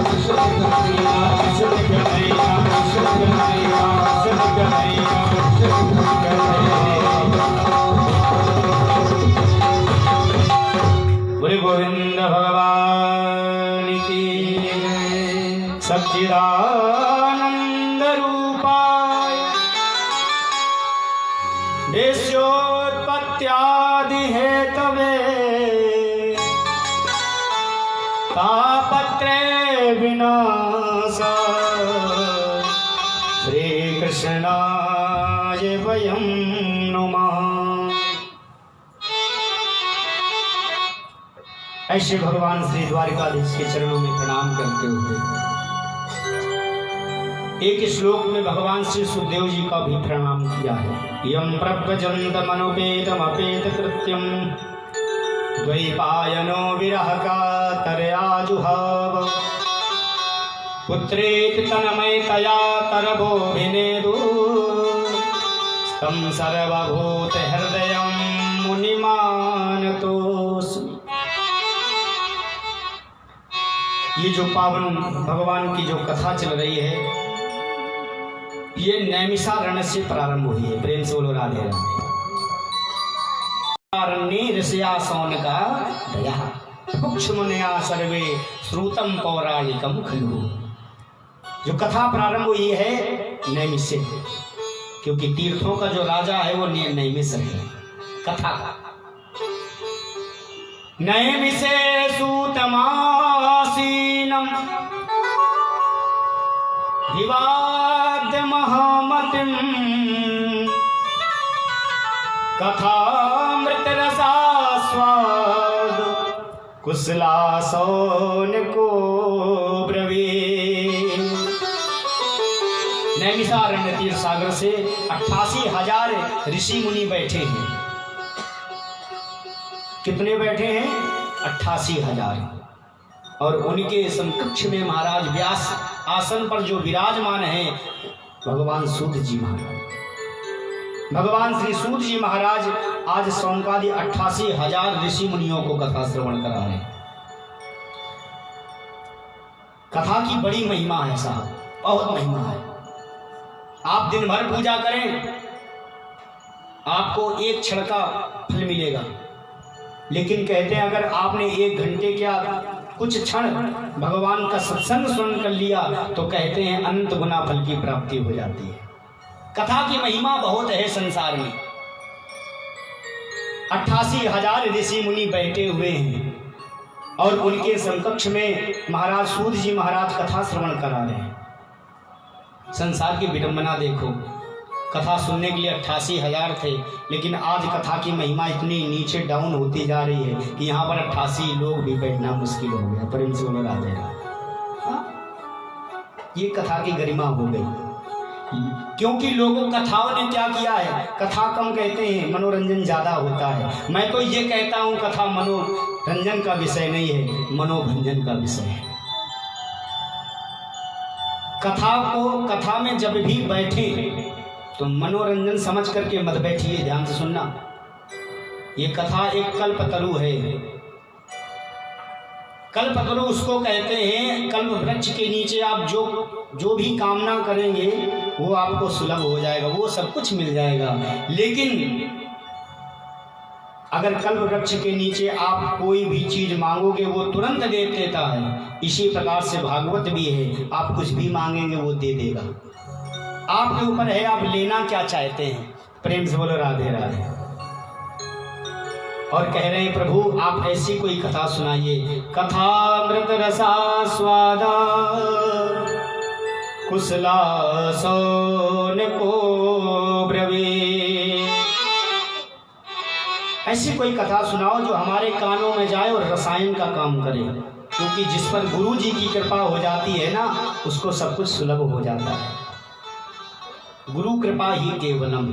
कृष्ण कन्हैया, कृष्ण कन्हैया, कृष्ण कन्हैया, कृष्ण कन्हैया। बोले गोविंद भगवान की जय। सच्चिदानंद रूपाय देशोत्पत्त्यादि हेतवे तापत्रे विनाशाय श्री कृष्णाय वयं नुमः। ऐसे भगवान श्री द्वारिकाधीश के चरणों में प्रणाम करते हुए एक श्लोक में भगवान श्री सुखदेव जी का भी प्रणाम किया है। यम प्रव्रजन्तमनुपेतमपेत कृत्यम द्वैपायनो विरह कातरयाजुहाव पुत्रेति तन्मयतया तरभोभिनेदु तं सर्वभूत हृदयं मुनिमानतोऽस्मि। ये जो पावन भगवान की जो कथा चल रही है, ये नैमिषारण्य से प्रारंभ हुई है। प्रेम से बोलो राधे राधे। ऋषया सौनका दया मुनिया सर्वे श्रुतम पौराणिकम खलु। जो कथा प्रारंभ हुई है नैमिष से, क्योंकि तीर्थों का जो राजा है वो नैमिष है। कथा का नैमिषे सूतमासीनम विवाद महामतिम कथामृत रसास्वाद कुशलासौन को ब्रवी। नैमिषारण्य तीर्थ सागर से 88,000 ऋषि मुनि बैठे हैं। कितने बैठे हैं? 88,000। और उनके समकक्ष में महाराज व्यास आसन पर जो विराजमान हैं भगवान सूत जी महाराज। भगवान श्री सूत जी महाराज आज सौनकादि 88,000 ऋषि मुनियों को कथा श्रवण करा रहे हैं। कथा की बड़ी महिमा है साहब, बहुत महिमा है। आप दिन भर पूजा करें, आपको एक क्षण का फल मिलेगा, लेकिन कहते हैं अगर आपने 1 घंटे क्या कुछ क्षण भगवान का सत्संग सुन कर लिया तो कहते हैं अनंत गुना फल की प्राप्ति हो जाती है। कथा की महिमा बहुत है संसार में। 88,000 ऋषि मुनि बैठे हुए हैं और उनके समकक्ष में महाराज सूत जी महाराज कथा श्रवण करा रहे हैं। संसार की विडंबना देखो, कथा सुनने के लिए 88,000 थे, लेकिन आज कथा की महिमा इतनी नीचे डाउन होती जा रही है कि यहाँ पर 88 लोग भी बैठना मुश्किल हो गया। प्रेम से बोलो राधे राधे। ये कथा की गरिमा हो गई, क्योंकि लोगों कथाओं ने क्या किया है, कथा कम कहते हैं, मनोरंजन ज्यादा होता है। मैं तो ये कहता हूँ कथा मनोरंजन का विषय नहीं है, मनोभंजन का विषय है। कथा में जब भी बैठे तो मनोरंजन समझ करके मत बैठिए, ध्यान से सुनना। ये कथा एक कल्पतरु है। कल्पतरु उसको कहते हैं, कल्प वृक्ष के नीचे आप जो भी कामना करेंगे वो आपको सुलभ हो जाएगा, वो सब कुछ मिल जाएगा। लेकिन अगर कल्प वृक्ष के नीचे आप कोई भी चीज मांगोगे वो तुरंत दे देता है। इसी प्रकार से भागवत भी है, आप कुछ भी मांगेंगे वो दे देगा। आपके ऊपर है आप लेना क्या चाहते हैं। प्रेम से बोलो राधे राधे। और कह रहे हैं प्रभु आप ऐसी कोई कथा सुनाइए, कथामृत रसा स्वादा कुशला सोन को ब्रवे। ऐसी कोई कथा सुनाओ जो हमारे कानों में जाए और रसायन का काम करे, क्योंकि जिस पर गुरु जी की कृपा हो जाती है ना, उसको सब कुछ सुलभ हो जाता है। गुरु कृपा ही केवलम।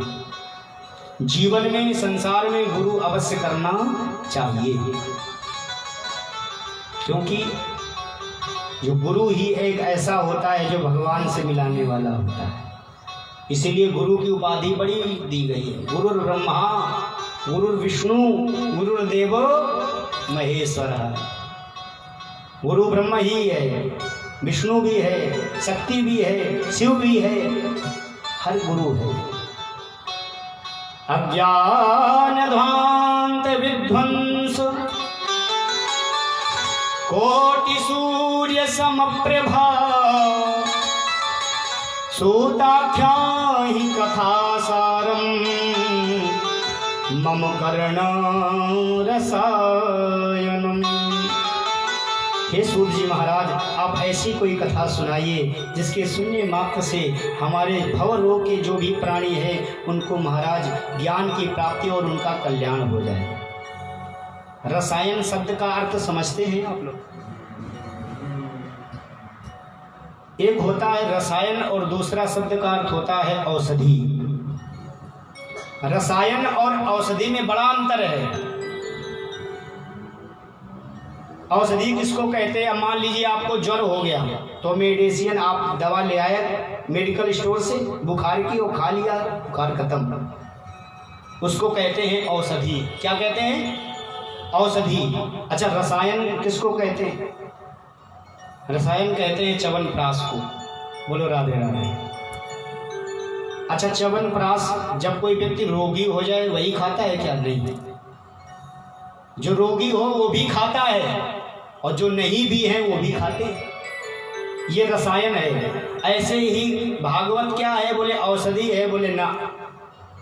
जीवन में संसार में गुरु अवश्य करना चाहिए, क्योंकि जो गुरु ही एक ऐसा होता है जो भगवान से मिलाने वाला होता है। इसीलिए गुरु की उपाधि बड़ी दी गई है। गुरुर् ब्रह्मा गुरुर् विष्णु गुरुर्देव महेश्वर। गुरु ब्रह्म ही है, विष्णु भी है, शक्ति भी है, शिव भी है, हर गुरु है। अज्ञान ध्वांत विध्वंस कोटि सूर्य समप्रभा सूताख्या ही कथा सारम मम कर्ण रसायनम। हे सूत जी महाराज आप ऐसी कोई कथा सुनाइए जिसके सुनने मात्र से हमारे भव रोग के जो भी प्राणी हैं उनको महाराज ज्ञान की प्राप्ति और उनका कल्याण हो जाए। रसायन शब्द का अर्थ समझते हैं आप लोग? एक होता है रसायन और दूसरा शब्द का अर्थ होता है औषधि। रसायन और औषधि में बड़ा अंतर है। औषधि किसको कहते हैं? मान लीजिए आपको ज्वर हो गया तो मेडिसिन आप दवा ले आए मेडिकल स्टोर से, बुखार की, वो खा लिया, बुखार खत्म, उसको कहते हैं औषधि। क्या कहते हैं? औषधि। अच्छा रसायन किसको कहते हैं? रसायन कहते हैं च्यवनप्राश को। बोलो राधे राधे। अच्छा च्यवनप्राश जब कोई व्यक्ति रोगी हो जाए वही खाता है क्या? नहीं, जो रोगी हो वो भी खाता है और जो नहीं भी है वो भी खाते हैं। ये रसायन है। ऐसे ही भागवत क्या है? बोले औषधि है। बोले ना,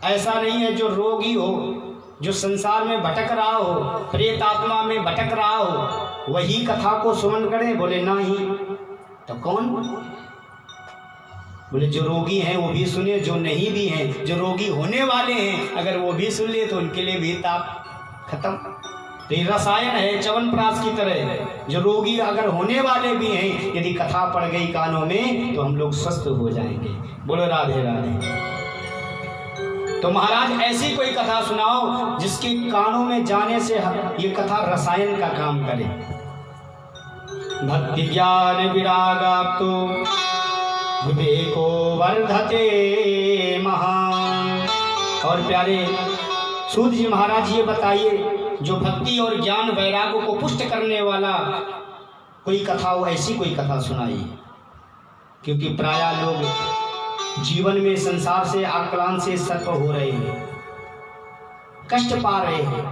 ऐसा नहीं है। जो रोगी हो, जो संसार में भटक रहा हो, प्रेत आत्मा में भटक रहा हो, वही कथा को सुमन करे? बोले नहीं। तो कौन? बोले जो रोगी हैं वो भी सुने, जो नहीं भी हैं, जो रोगी होने वाले हैं अगर वो भी सुन ले तो उनके लिए भी ताप खत्म। तो ये रसायन है च्यवनप्राश की तरह। जो रोगी अगर होने वाले भी हैं, यदि कथा पड़ गई कानों में तो हम लोग स्वस्थ हो जाएंगे। बोलो राधे राधे। तो महाराज ऐसी कोई कथा सुनाओ जिसके कानों में जाने से ये कथा रसायन का काम करे। भक्ति ज्ञान विरागाप्तो विवेको वर्धते महान। और प्यारे सूत जी महाराज ये बताइए, जो भक्ति और ज्ञान वैराग्य को पुष्ट करने वाला कोई कथा हो, ऐसी कोई कथा सुनाइए। क्योंकि प्रायः लोग जीवन में संसार से आक्रांत से सर्प हो रहे हैं, कष्ट पा रहे हैं।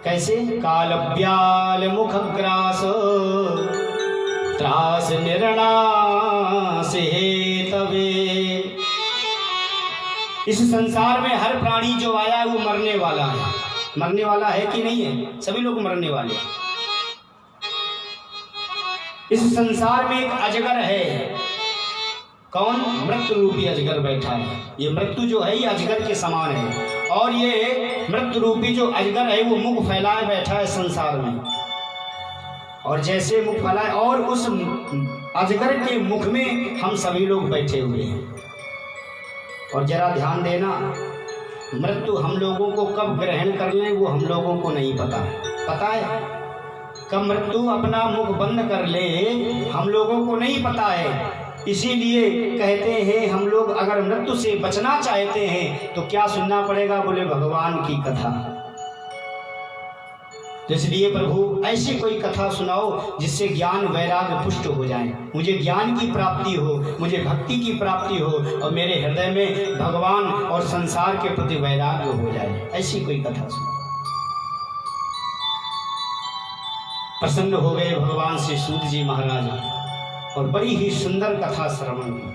कैसे? काल ब्याल मुख ग्रास त्रास निर्णास हेतवे। इस संसार में हर प्राणी जो आया है वो मरने वाला है। मरने वाला है कि नहीं है? सभी लोग मरने वाले हैं। इस संसार में एक अजगर है। कौन? मृत्यु रूपी अजगर बैठा है। ये मृत्यु जो है ये अजगर के समान है, और ये मृत्यु रूपी जो अजगर है वो मुख फैलाए बैठा है संसार में। और जैसे मुख फैलाए, और उस अजगर के मुख में हम सभी लोग बैठे हुए हैं। और जरा ध्यान देना, मृत्यु हम लोगों को कब ग्रहण कर ले वो हम लोगों को नहीं पता है। पता है कब मृत्यु अपना मुख बंद कर ले हम लोगों को नहीं पता है। इसीलिए कहते हैं हम लोग अगर मृत्यु से बचना चाहते हैं तो क्या सुनना पड़ेगा? बोले भगवान की कथा। तो इसलिए प्रभु ऐसी कोई कथा सुनाओ जिससे ज्ञान वैराग्य पुष्ट हो जाए, मुझे ज्ञान की प्राप्ति हो, मुझे भक्ति की प्राप्ति हो, और मेरे हृदय में भगवान और संसार के प्रति वैराग्य हो जाए। ऐसी कोई कथा सुनाओ। प्रसन्न हो गए भगवान से सूत जी महाराज, और बड़ी ही सुंदर कथा श्रवण की।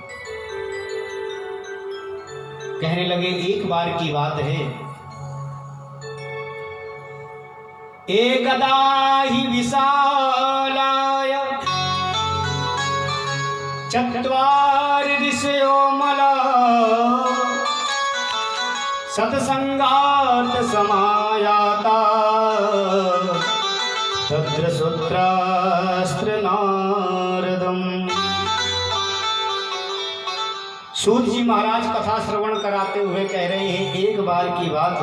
कहने लगे एक बार की बात है, एकदा हि विशालाय चत्वारि ऋषयो मला सत्संगात् समायाता तत्र सूत्रास्त्र नारदम्। सूत जी महाराज कथा श्रवण कराते हुए कह रहे हैं एक बार की बात,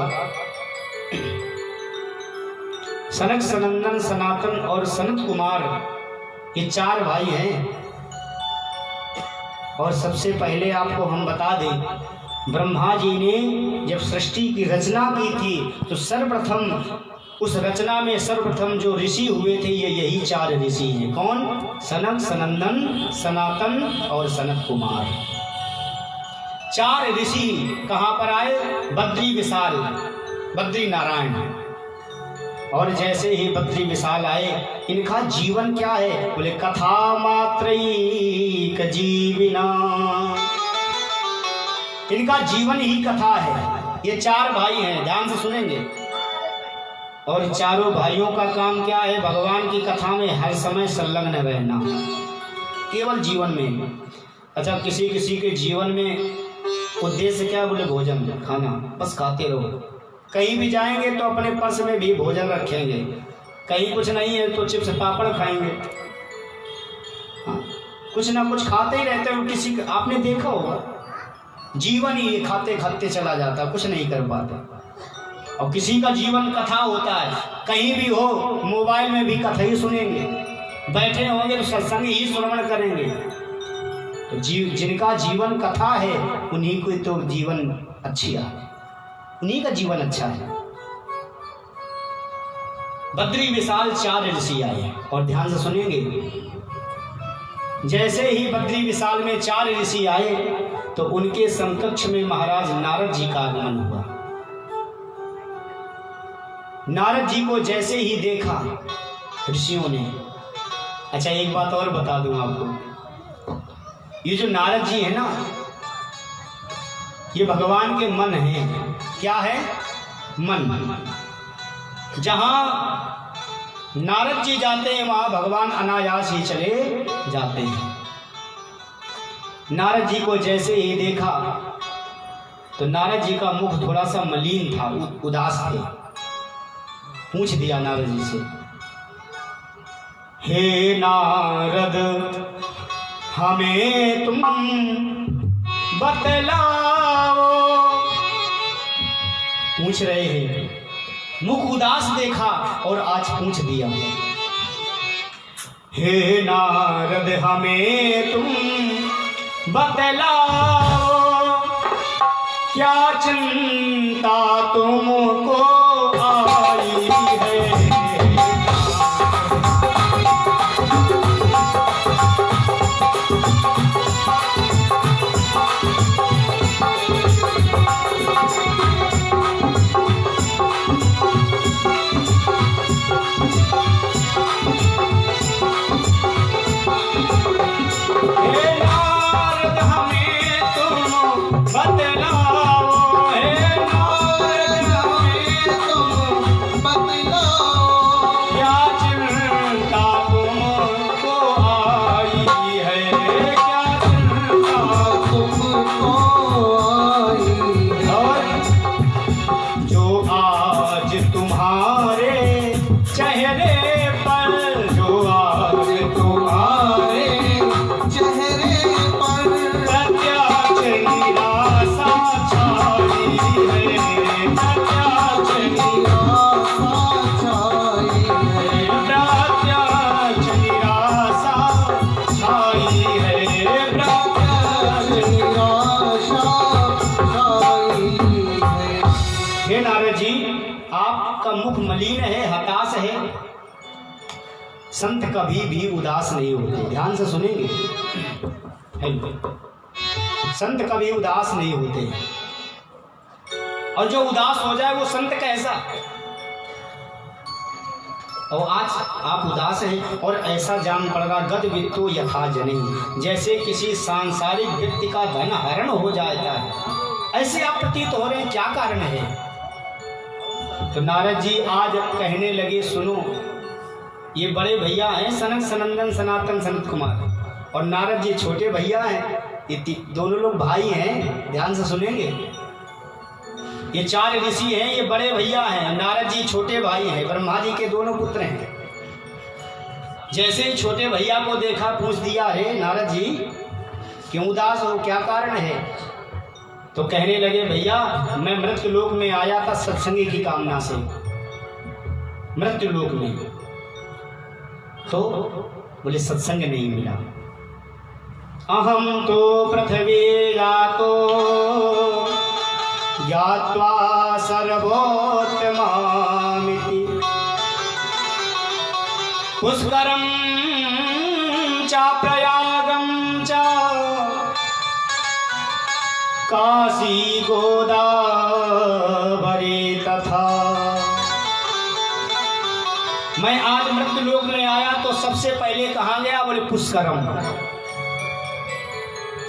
सनक सनंदन सनातन और सनत कुमार ये चार भाई हैं। और सबसे पहले आपको हम बता दें, ब्रह्मा जी ने जब सृष्टि की रचना की थी तो सर्वप्रथम उस रचना में सर्वप्रथम जो ऋषि हुए थे ये यही चार ऋषि हैं। कौन? सनक सनंदन सनातन और सनत कुमार। चार ऋषि कहाँ पर आए? बद्री विशाल, बद्री नारायण। और जैसे ही बद्री विशाल आए, इनका जीवन क्या है? बोले कथा मात्रैक जीविना। इनका जीवन ही कथा है। ये चार भाई हैं, ध्यान से सुनेंगे। और चारों भाइयों का काम क्या है? भगवान की कथा में हर समय संलग्न रहना, केवल जीवन में। अच्छा, किसी किसी के जीवन में उद्देश्य क्या? बोले भोजन खाना, बस खाते रहो। कहीं भी जाएंगे तो अपने पर्स में भी भोजन रखेंगे, कहीं कुछ नहीं है तो चिप्स पापड़ खाएंगे। हाँ, कुछ ना कुछ खाते ही रहते हो। किसी आपने देखा होगा जीवन ही खाते खाते चला जाता, कुछ नहीं कर पाता। और किसी का जीवन कथा होता है, कहीं भी हो मोबाइल में भी कथा ही सुनेंगे, बैठे होंगे तो सत्संग ही श्रवण करेंगे। तो जिनका जीवन कथा है उन्हीं को तो जीवन अच्छी है, उन्हीं का जीवन अच्छा है। बद्री विशाल चार ऋषि आए, और ध्यान से सुनेंगे। जैसे ही बद्री विशाल में चार ऋषि आए तो उनके समकक्ष में महाराज नारद जी का आगमन हुआ। नारद जी को जैसे ही देखा ऋषियों ने, अच्छा एक बात और बता दूं आपको, ये जो नारद जी है ना, ये भगवान के मन हैं। क्या है? मन। जहां नारद जी जाते हैं वहां भगवान अनायास ही चले जाते हैं। नारद जी को जैसे ही देखा तो नारद जी का मुख थोड़ा सा मलिन था, उदास थे। पूछ दिया नारद जी से, हे नारद हमें तुम बतलाओ। पूछ रहे हैं, मुख उदास देखा और आज पूछ दिया, हे नारद हमें तुम बतलाओ, क्या चिंता तुमको आई है। आपका मुख मलिन है, हताश है। संत कभी भी उदास नहीं होते, ध्यान से सुनेंगे। संत कभी उदास नहीं होते, और जो उदास हो जाए वो संत कैसा। और आज आप उदास हैं और ऐसा जान पड़ रहा गद वित्तो यथा जनी, जैसे किसी सांसारिक व्यक्ति का धन हरण हो जाता है, ऐसे आप प्रतीत हो रहे हैं। क्या कारण है? तो नारद जी आज कहने लगे, सुनो, ये बड़े भैया हैं सनक सनंदन सनातन सनत कुमार, और नारद जी छोटे भैया हैं। ये दोनों लोग भाई हैं, ध्यान से सुनेंगे। ये 4 ऋषि हैं, ये बड़े भैया हैं, नारद जी छोटे भाई हैं, ब्रह्मा जी के दोनों पुत्र हैं। जैसे ही छोटे भैया को देखा, पूछ दिया, अरे नारद जी क्यों उदास हो, क्या कारण है? तो कहने लगे, भैया मैं मृत्यु लोक में आया था सत्संग की कामना से, मृत्यु लोक में, तो बोले सत्संग नहीं मिला। अहम तो पृथ्वी जातो ज्ञात्वा सर्वोत्तमामिति पुष्करं च प्रयागं च काशी गोदावरी तथा। मैं आज मृत्यु लोक में आया तो सबसे पहले कहाँ गया? बोले पुष्करम।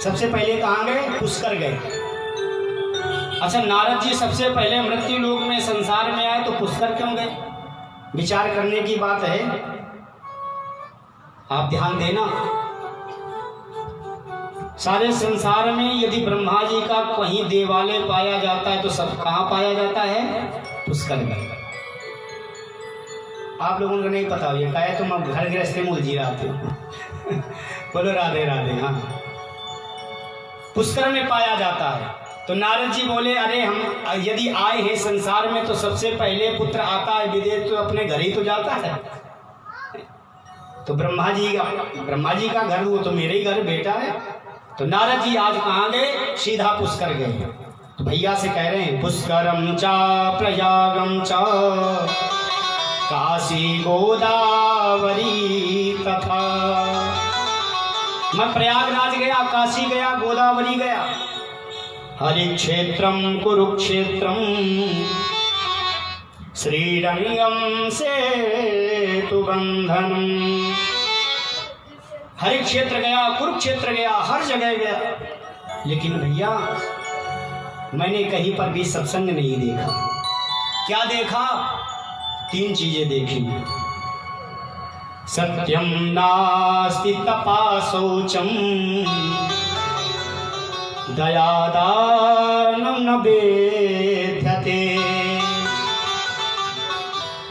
सबसे पहले कहाँ गए? पुष्कर गए। अच्छा, नारद जी सबसे पहले मृत्यु लोक में संसार में आए तो पुष्कर क्यों गए? विचार करने की बात है, आप ध्यान देना। सारे संसार में यदि ब्रह्मा जी का कहीं देवालय पाया जाता है तो सब कहाँ पाया जाता है? पुष्कर में। आप लोगों को नहीं पता ये क्या है, तुम अब घर गृहस्थी में उलझी रहते हो। बोलो राधे राधे। हाँ, पुष्कर में पाया जाता है। तो नारद जी बोले, अरे हम यदि आए हैं संसार में तो सबसे पहले पुत्र आता है विदेश, तो अपने घर ही तो जाता है। तो ब्रह्मा जी का घर, वो तो मेरे ही घर बेटा है। तो नारद जी आज कहाँ गए? सीधा पुष्कर गए। तो भैया से कह रहे हैं, पुष्करम चा प्रयागम चा काशी गोदावरी तथा। मैं प्रयागराज गया, काशी गया, गोदावरी गया। हरिक्षेत्रम कुरुक्षेत्रम श्रीरंगम सेतुबंधनम। हरिक्षेत्र गया, कुरुक्षेत्र गया, हर जगह गया, लेकिन भैया मैंने कहीं पर भी सत्संग नहीं देखा। क्या देखा? 3 चीजें देखी। सत्यम नास्ति तपाशौचम दयादानं न वेद्यते।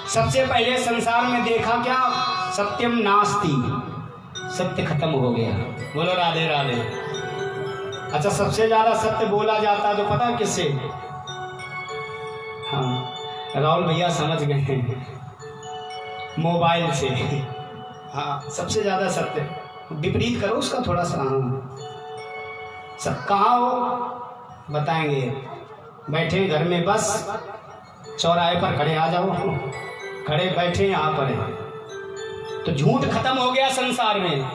सबसे पहले संसार में देखा क्या? सत्यम नास्ति, सत्य खत्म हो गया। बोलो राधे राधे। अच्छा, सबसे ज्यादा सत्य बोला जाता है तो पता किससे? हाँ, राहुल भैया समझ गए हैं, मोबाइल से। हाँ, सबसे ज्यादा सत्य। विपरीत करो उसका थोड़ा सा। हाँ, सब कहाँ हो बताएंगे। बैठे घर में, बस चौराहे पर खड़े, आ जाओ, खड़े बैठे यहाँ पर है। तो झूठ खत्म हो गया संसार में।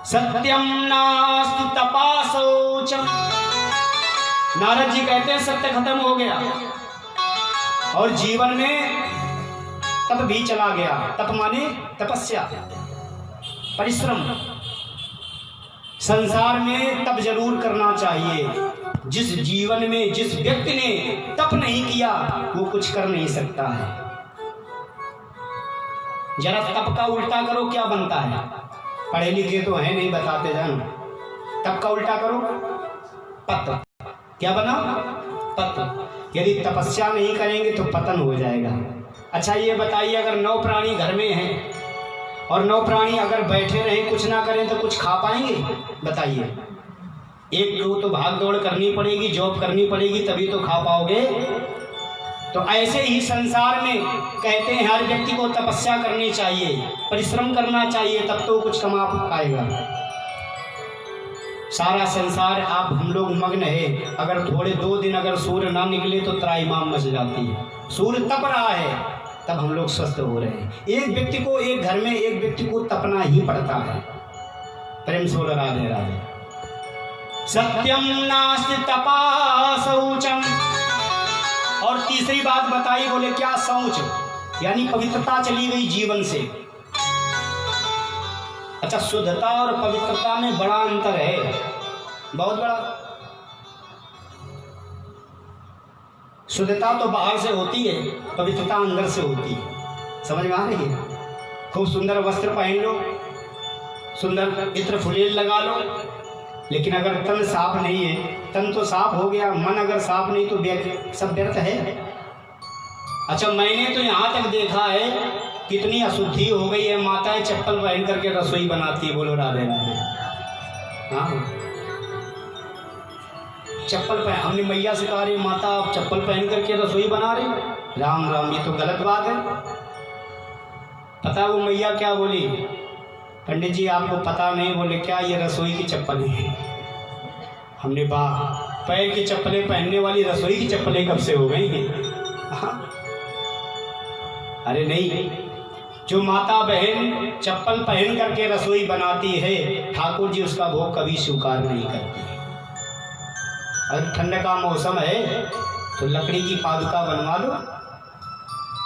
सत्यम नास्ति तपाशौचम। नारद जी कहते हैं सत्य खत्म हो गया और जीवन में तप भी चला गया। तप माने तपस्या, परिश्रम। संसार में तप जरूर करना चाहिए। जिस जीवन में जिस व्यक्ति ने तप नहीं किया वो कुछ कर नहीं सकता है। जरा तप का उल्टा करो, क्या बनता है? पढ़े लिखे तो है नहीं, बताते जान। तप का उल्टा करो, पत। क्या बना? पत। यदि तपस्या नहीं करेंगे तो पतन हो जाएगा। अच्छा, ये बताइए, अगर 9 प्राणी घर में हैं और 9 प्राणी अगर बैठे रहें, कुछ ना करें तो कुछ खा पाएंगे? बताइए। एक दो तो भाग दौड़ करनी पड़ेगी, जॉब करनी पड़ेगी, तभी तो खा पाओगे। तो ऐसे ही संसार में कहते हैं हर व्यक्ति को तपस्या करनी चाहिए, परिश्रम करना चाहिए, तब तो कुछ कमा पाएगा। सारा संसार आप हम लोग मग्न है। अगर थोड़े 2 दिन अगर सूर्य ना निकले तो त्राहिमाम मच जाती है। सूर्य तप रहा है, तब हम लोग स्वस्थ हो रहे हैं। एक व्यक्ति को, एक घर में एक व्यक्ति को तपना ही पड़ता है। प्रेम से बोलो राधे राधे। सत्यम नास्ति तपा शौचम। और तीसरी बात बताई, बोले क्या? शौच, यानी पवित्रता चली गई जीवन से। अच्छा, शुद्धता और पवित्रता में बड़ा अंतर है, बहुत बड़ा। शुद्धता तो बाहर से होती है, पवित्रता अंदर से होती है। समझ में आ रही है? खूब सुंदर वस्त्र पहन लो, सुंदर इत्र फुलेल लगा लो, लेकिन अगर तन साफ नहीं है, तन तो साफ हो गया, मन अगर साफ नहीं तो सब व्यर्थ है। अच्छा, मैंने तो यहाँ तक देखा है कितनी अशुद्धि हो गई है, माताएं चप्पल पहन करके रसोई बनाती है। बोलो राधे राधे। हाँ, चप्पल पहन, हमने मैया से कहा, रही माता आप चप्पल पहन करके रसोई बना रही? राम राम, ये तो गलत बात है। पता वो मैया क्या बोली? पंडित जी आपको पता नहीं? बोले क्या? ये रसोई की चप्पल है। हमने वाह, पैर की चप्पलें पहनने वाली रसोई की चप्पलें कब से हो गई हैं? हाँ। अरे नहीं, जो माता बहन चप्पल पहन करके रसोई बनाती है, ठाकुर जी उसका भोग कभी स्वीकार नहीं करती। अगर ठंड का मौसम है तो लकड़ी की पादुका बनवा लो,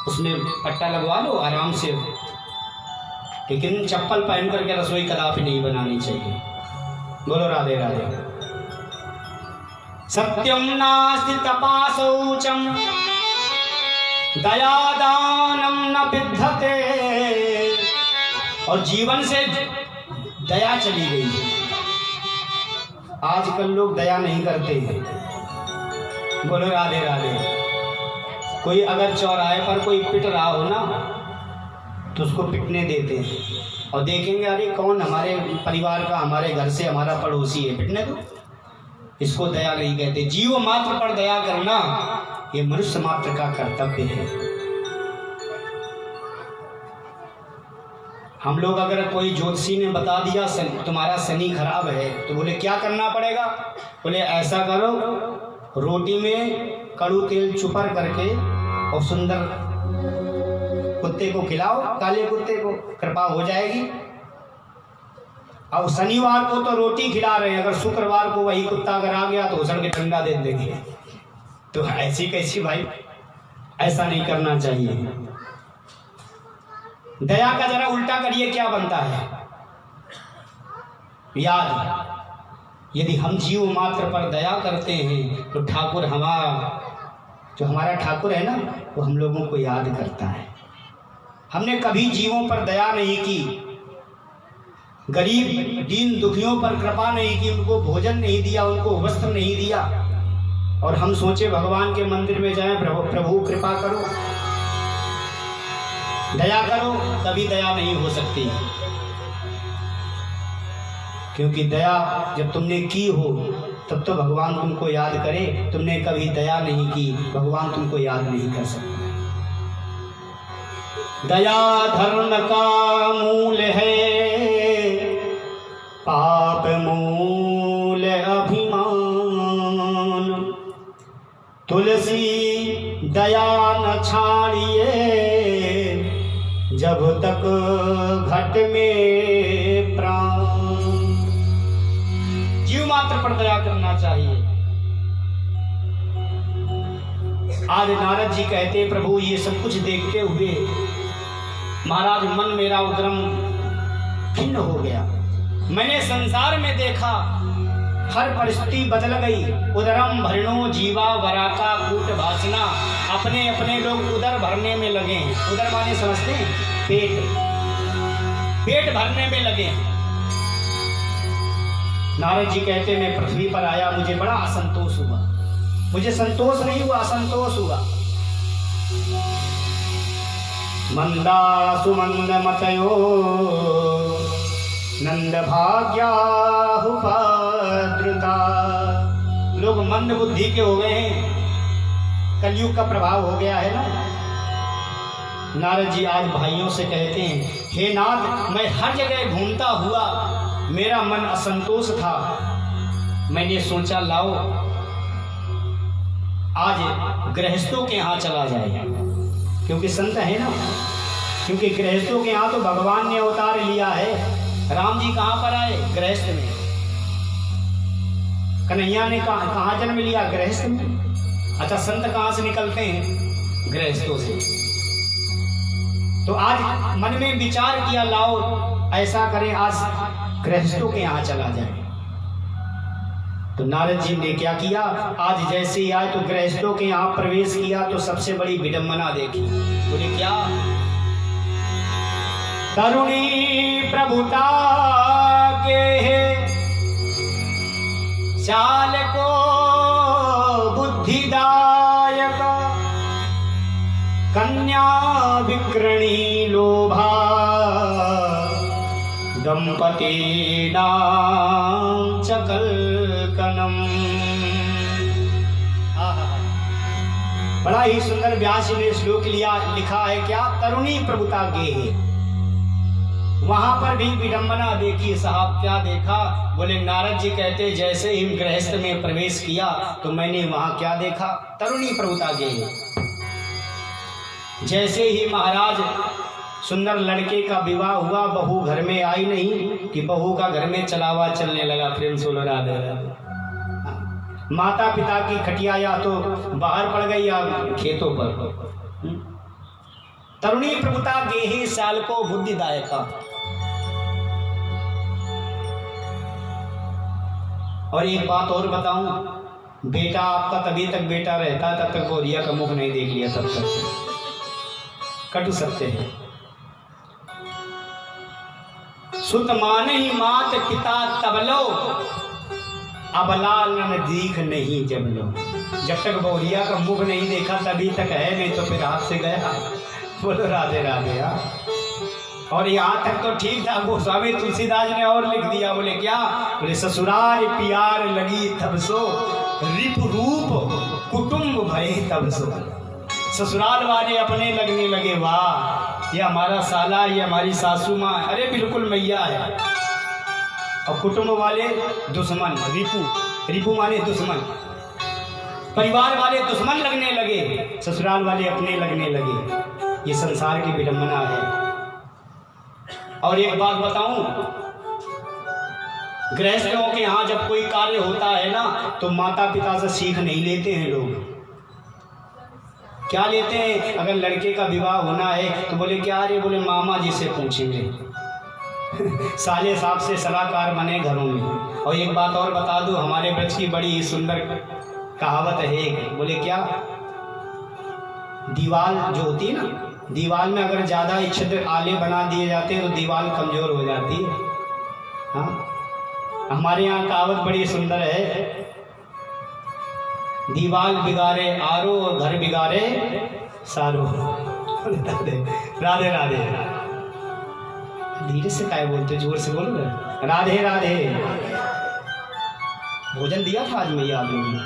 उसमें पट्टा लगवा लो आराम से, लेकिन चप्पल पहन करके रसोई कदापि नहीं बनानी चाहिए। बोलो राधे राधे। सत्यम नास्ति तपा शौचम दयादानम न विद्धते। और जीवन से दया चली गई है। आजकल लोग दया नहीं करते हैं। बोलो राधे राधे। कोई अगर चौराहे पर कोई पिट रहा हो ना, तो उसको पिटने देते हैं और देखेंगे अरे कौन हमारे परिवार का, हमारे घर से हमारा पड़ोसी है, पिटने दो। इसको दया नहीं कहते। जीव मात्र पर दया करना ये मनुष्य मात्र का कर्तव्य है। हम लोग अगर कोई ज्योतिषी ने बता दिया तुम्हारा शनि खराब है, तो बोले क्या करना पड़ेगा? बोले ऐसा करो, रोटी में कड़ू तेल चुपर करके और सुंदर कुत्ते को खिलाओ, काले कुत्ते को, कृपा हो जाएगी। अब शनिवार को तो रोटी खिला रहे हैं, अगर शुक्रवार को वही कुत्ता अगर आ गया तो उछल के डंडा दे देंगे। तो ऐसी कैसी भाई? ऐसा नहीं करना चाहिए। दया का जरा उल्टा करिए, क्या बनता है? याद, यदि हम जीव मात्र पर दया करते हैं तो ठाकुर जो हमारा ठाकुर है ना, वो हम लोगों को याद करता है। हमने कभी जीवों पर दया नहीं की, गरीब दीन दुखियों पर कृपा नहीं की, उनको भोजन नहीं दिया, उनको वस्त्र नहीं दिया, और हम सोचे भगवान के मंदिर में जाएं, प्रभु कृपा करो, दया करो। कभी दया नहीं हो सकती, क्योंकि दया जब तुमने की हो तब तो भगवान तुमको याद करे। तुमने कभी दया नहीं की, भगवान तुमको याद नहीं कर सकता। दया धर्म का मूल है, पाप मूल अभिमान। तुलसी दया न छाड़िए, जब तक घट में प्राण। जीव मात्र पर दया करना चाहिए। आज नारद जी कहते, प्रभु ये सब कुछ देखते हुए महाराज मन मेरा उदरम खिन्न हो गया। मैंने संसार में देखा हर परिस्थिति बदल गई। उदरम भरणो जीवा वराका कूट भाषना। अपने अपने लोग उदर भरने में लगे हैं। उदर माने समझते हैं? पेट भरने में लगे हैं। नारद जी कहते, मैं पृथ्वी पर आया, मुझे बड़ा असंतोष हुआ। मुझे संतोष नहीं हुआ, असंतोष हुआ। मंदा सुमंद मतयो नंद भाग्याहुपद्रुता। लोग मंद बुद्धि के हो गए हैं, कलयुग का प्रभाव हो गया है ना। नारद जी आज भाइयों से कहते हैं, हे नाथ, मैं हर जगह घूमता हुआ मेरा मन असंतोष था। मैंने सोचा लाओ आज गृहस्थों के यहाँ चला जाए। क्योंकि संत है ना, क्योंकि गृहस्थों के यहाँ तो भगवान ने अवतार लिया है। राम जी कहाँ पर आए? गृहस्थ में। कन्हैया ने कहाँ जन्म लिया? गृहस्थ में। अच्छा, संत कहाँ से निकलते हैं? गृहस्थों से। तो आज मन में विचार किया, लाओ ऐसा करें, आज गृहस्थों के यहाँ चला जाए। तो नारद जी ने क्या किया, आज जैसे ही आए तो गृहस्थों के यहाँ प्रवेश किया तो सबसे बड़ी विडंबना देखी। बोले क्या? तरुणी प्रभुता के चाल को बुद्धिदायक, कन्या विक्रणी लोभा, दंपती नाम चकलकनम। बड़ा ही सुंदर व्यास ने श्लोक लिखा है क्या? तरुणी प्रभुता गेहे। वहां पर भी विडंबना देखी साहब। क्या देखा? बोले नारद जी कहते जैसे ही गृहस्थ में प्रवेश किया तो मैंने वहां क्या देखा? तरुणी प्रभुता गेहे। जैसे ही महाराज सुंदर लड़के का विवाह हुआ, बहू घर में आई नहीं कि बहू का घर में चलावा चलने लगा। प्रेम से बोलो राधे राधे। माता पिता की खटिया या तो बाहर पड़ गई या खेतों पर। तरुणी प्रभुता गेहे साल को बुद्धिदायका। और एक बात और बताऊं, बेटा आपका तभी तक बेटा रहता तब तक गौरिया का मुख नहीं देख लिया, तब तक कटु सत्य है। सुत मान ही मात पिता तबलो, अबला न दीख नहीं जब लो। जब तक गौरिया का मुख नहीं देखा तभी तक है, नहीं तो फिर हाथ से गया। बोलो राधे राधे। और यहाँ तक तो ठीक था, गोस्वामी तुलसीदास ने और लिख दिया। बोले क्या? बोले ससुराल प्यार लगी तब सो, रिप रूप कुटुंब भय तब सो। ससुराल वाले अपने लगने लगे, वाह ये हमारा साला, ये हमारी सासू माँ, अरे बिल्कुल मैया है। और कुटुंब वाले दुश्मन, रिपु माने दुश्मन। परिवार वाले दुश्मन लगने लगे, ससुराल वाले अपने लगने लगे। ये संसार की विडंबना है। और एक बात बताऊं, गृहस्थों के यहाँ जब कोई कार्य होता है ना तो माता पिता से सीख नहीं लेते हैं लोग। क्या लेते हैं? अगर लड़के का विवाह होना है तो बोले क्या रे? बोले मामा जी से पूछेंगे। साले साहब से सलाहकार बने घरों में। और एक बात और बता दूं, हमारे ब्रज की बड़ी ही सुंदर कहावत है एक। बोले क्या? दीवार जो होती है ना, दीवार में अगर ज़्यादा छिद्र आले बना दिए जाते हैं तो दीवार कमज़ोर हो जाती है। हाँ, हमारे यहाँ कहावत बड़ी सुंदर है, दीवार बिगाड़े आरो और घर बिगाड़े सारो। राधे राधे। धीरे से काय बोलते, जोर से बोलो ना। राधे राधे। भोजन दिया था आज मैया आप लोगों ने?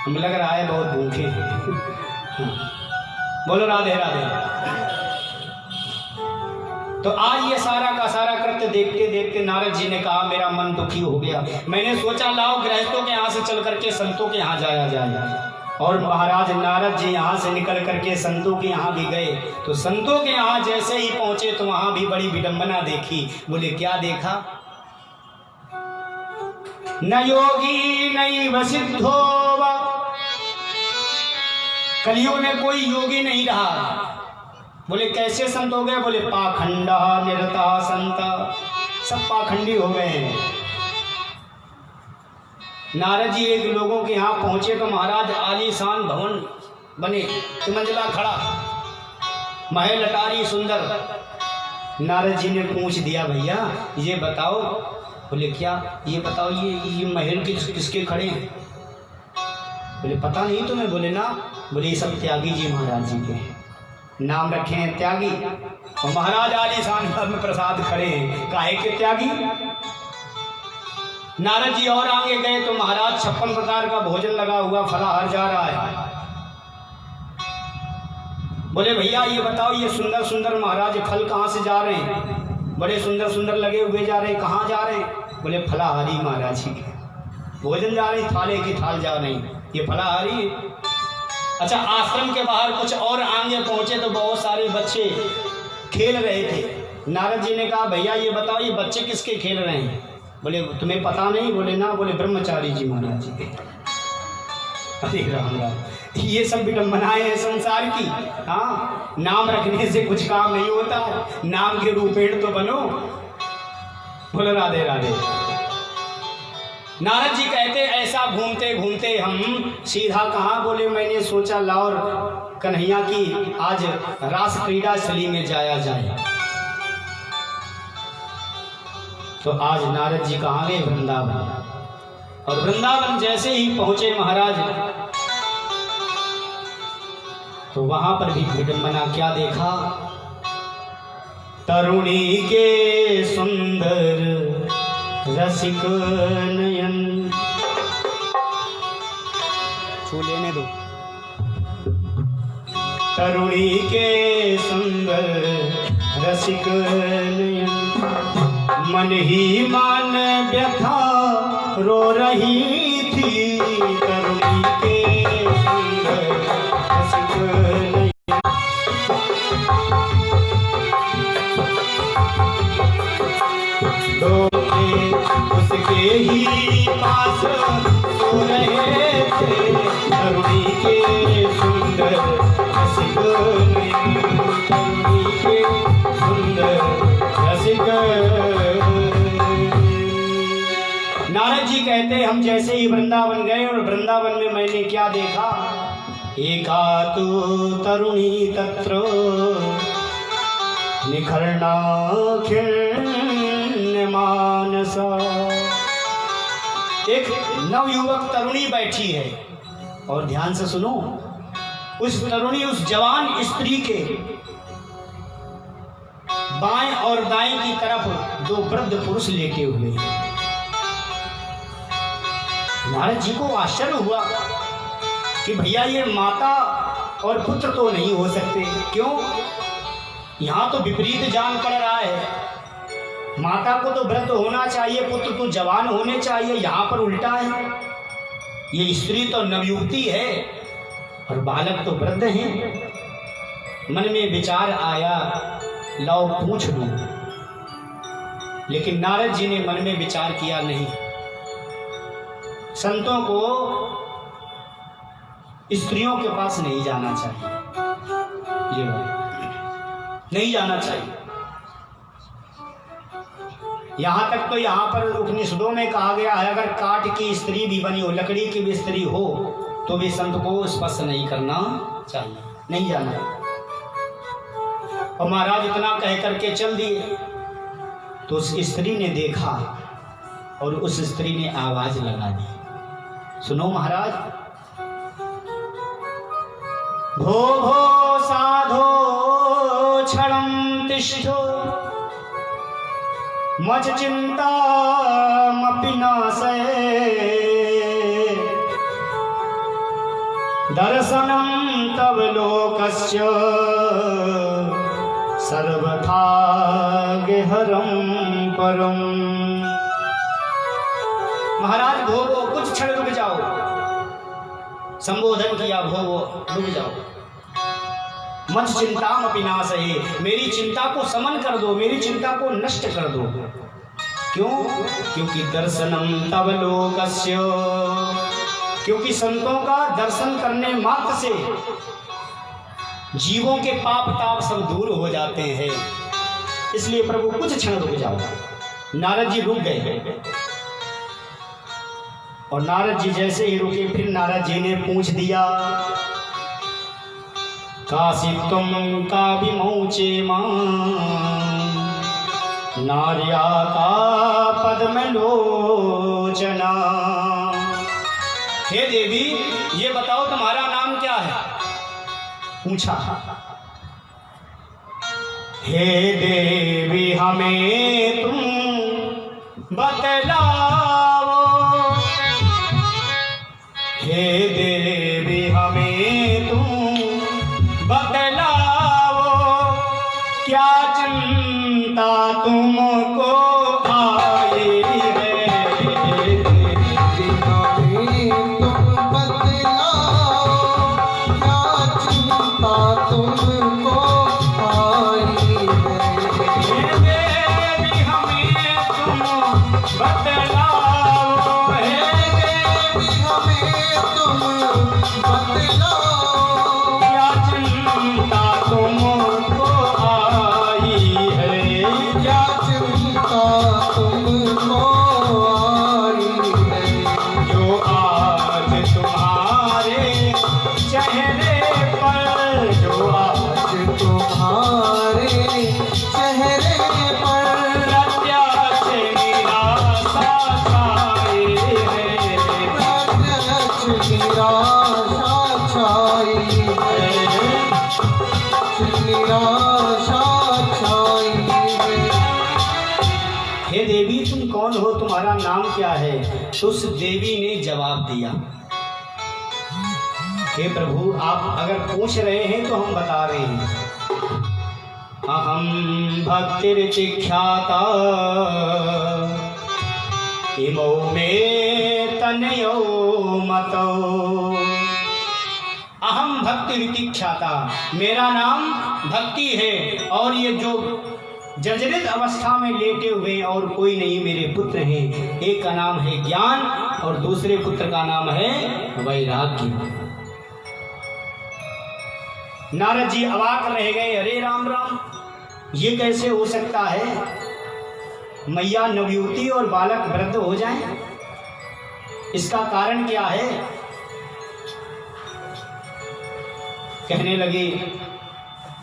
हमें लग रहा है बहुत भूखे हैं। बोलो राधे राधे। तो आज ये सारा का सारा कृत्य देखते देखते नारद जी ने कहा मेरा मन दुखी हो गया। मैंने सोचा लाओ गृहस्थों के यहाँ से चल करके संतों के यहाँ जाया जाए। और महाराज नारद जी यहाँ से निकल करके संतों के यहाँ भी गए। तो संतों के यहाँ जैसे ही पहुंचे तो वहां भी बड़ी विडंबना देखी। बोले क्या देखा? न योगी नहीं वसिद्धो, कलियुग में कोई योगी नहीं रहा। बोले कैसे संत हो गए? बोले पाखंडा निरता संत, सब पाखंडी हो गए। नारद जी एक लोगों के यहाँ पहुंचे तो महाराज आलीशान भवन बने, मंजिला खड़ा, महल अटारी सुंदर। नारद जी ने पूछ दिया भैया ये बताओ। बोले क्या? ये बताओ ये महल किसके खड़े हैं? बोले पता नहीं तुम्हें? बोले ना। बोले ये सब त्यागी जी महाराज जी के नाम रखे हैं त्यागी। और महाराज आलीशान में प्रसाद खड़े हैं, काहे के त्यागी? नारद जी और आगे गए तो महाराज 56 प्रकार का भोजन लगा हुआ फलाहार जा रहा है। बोले भैया ये बताओ ये सुंदर सुंदर महाराज फल कहाँ से जा रहे हैं? बड़े सुंदर सुंदर लगे हुए जा रहे हैं, कहाँ जा रहे हैं? बोले फलाहारी महाराज जी के भोजन जा रहे, थाले की थाल जा रही, ये फलाहारी। अच्छा, आश्रम के बाहर कुछ और आगे पहुंचे तो बहुत सारे बच्चे खेल रहे थे। नारद जी ने कहा, भैया ये बताओ ये बच्चे किसके खेल रहे हैं? बोले तुम्हें पता नहीं? बोले ना। बोले ब्रह्मचारी जी महाराज जी के। अरे राम राम, ये सब विडम्बनाएं हैं संसार की। हाँ, नाम रखने से कुछ काम नहीं होता, नाम के रूपेण तो बनो। बोले राधे राधे। नारद जी कहते ऐसा घूमते घूमते हम सीधा कहाँ? बोले मैंने सोचा लाओ कन्हैया की आज रास क्रीड़ा स्थली में जाया जाए। तो आज नारद जी कहाँ गए? वृंदावन। और वृंदावन जैसे ही पहुंचे महाराज, तो वहां पर भी विडंबना क्या देखा? तरुणी के सुंदर रसिक नयन। छू लेने दो। तरुणी के सुंदर रसिक नयन, मन ही मान व्यथा रो रही थी। तरुणी के सुंदर रसिक नयन, उसके ही पास सो रहे थे। तरुणी के सुंदर रसिक नयन, तरुणी के सुंदर रसिक। नारद जी कहते हम जैसे ही वृंदावन गए और वृंदावन में मैंने क्या देखा? एका तु तरुणी तत्र निखरना मानसा। एक नवयुवक तरुणी बैठी है और ध्यान से सुनो, उस तरुणी उस जवान स्त्री के बाएं और दाएं की तरफ दो वृद्ध पुरुष लेटे हुए हैं। नारद जी को आश्चर्य हुआ कि भैया ये माता और पुत्र तो नहीं हो सकते। क्यों? यहां तो विपरीत जान पड़ रहा है। माता को तो वृद्ध होना चाहिए, पुत्र तो जवान होने चाहिए, यहाँ पर उल्टा है। ये स्त्री तो नवयुवती है और बालक तो वृद्ध हैं। मन में विचार आया लाओ पूछ लूं, लेकिन नारद जी ने मन में विचार किया नहीं। संतों को स्त्रियों के पास नहीं जाना चाहिए, ये नहीं जाना चाहिए। यहाँ तक तो यहाँ पर उपनिषदों में कहा गया है अगर काठ की स्त्री भी बनी हो, लकड़ी की भी स्त्री हो, तो भी संत को स्पर्श नहीं करना चाहिए, नहीं जाना है। और महाराज इतना कह करके चल दिए तो उस स्त्री ने देखा और उस स्त्री ने आवाज लगा दी। सुनो महाराज, भो भो साधो क्षणं तिष्ठो मज चिंता मपिनाशय दर्शनम तव लोकस्य सर्वथा गेहरम परम। महाराज भोगो, कुछ क्षण रुक जाओ। संबोधन किया, भोगो रुक जाओ। मत चिंता मपिनाशये, मेरी चिंता को समन कर दो, मेरी चिंता को नष्ट कर दो। क्यों? क्योंकि दर्शनम तव लोकस्य, क्योंकि संतों का दर्शन करने मात्र से जीवों के पाप ताप सब दूर हो जाते हैं। इसलिए प्रभु कुछ क्षण रुक जाओ। नारद जी रुक गए और नारद जी जैसे ही रुके फिर नारद जी ने पूछ दिया, काशी तुम का विमोचे नार्या का पद्म लोचना। हे देवी, ये बताओ तुम्हारा नाम क्या है? पूछा। हे देवी हमें तुम बतलाओ, हे देवी हमें तुम बतलाओ, क्या चिंता तुमको आई है? तुम बतलाओ, क्या बतलाओ क्या चिंता तुमको आई है, क्या चिंता तुमको आई है जो आज तुम्हारे चेहरे पर, जो आज तुम्हारे चेहरे पर प्रत्याश निराशा छाए है, प्रत्यक्ष निराशा छाई है निराशा छाई है हे देवी तुम कौन हो, तुम्हारा नाम क्या है। तो उस देवी ने जवाब दिया, हे प्रभु आप अगर पूछ रहे हैं तो हम बता रहे हैं। अहम भक्तिर्चिख्याता इमो मे तनयो मतो। अहम भक्तिर्चिख्याता, मेरा नाम भक्ति है, और ये जो जर्जरित अवस्था में लेटे हुए और कोई नहीं मेरे पुत्र हैं। एक का नाम है ज्ञान और दूसरे पुत्र का नाम है वैराग्य। नारद जी अवाक रह गए, अरे राम राम, ये कैसे हो सकता है, मैया नवयुवती और बालक वृद्ध हो जाएं? इसका कारण क्या है? कहने लगे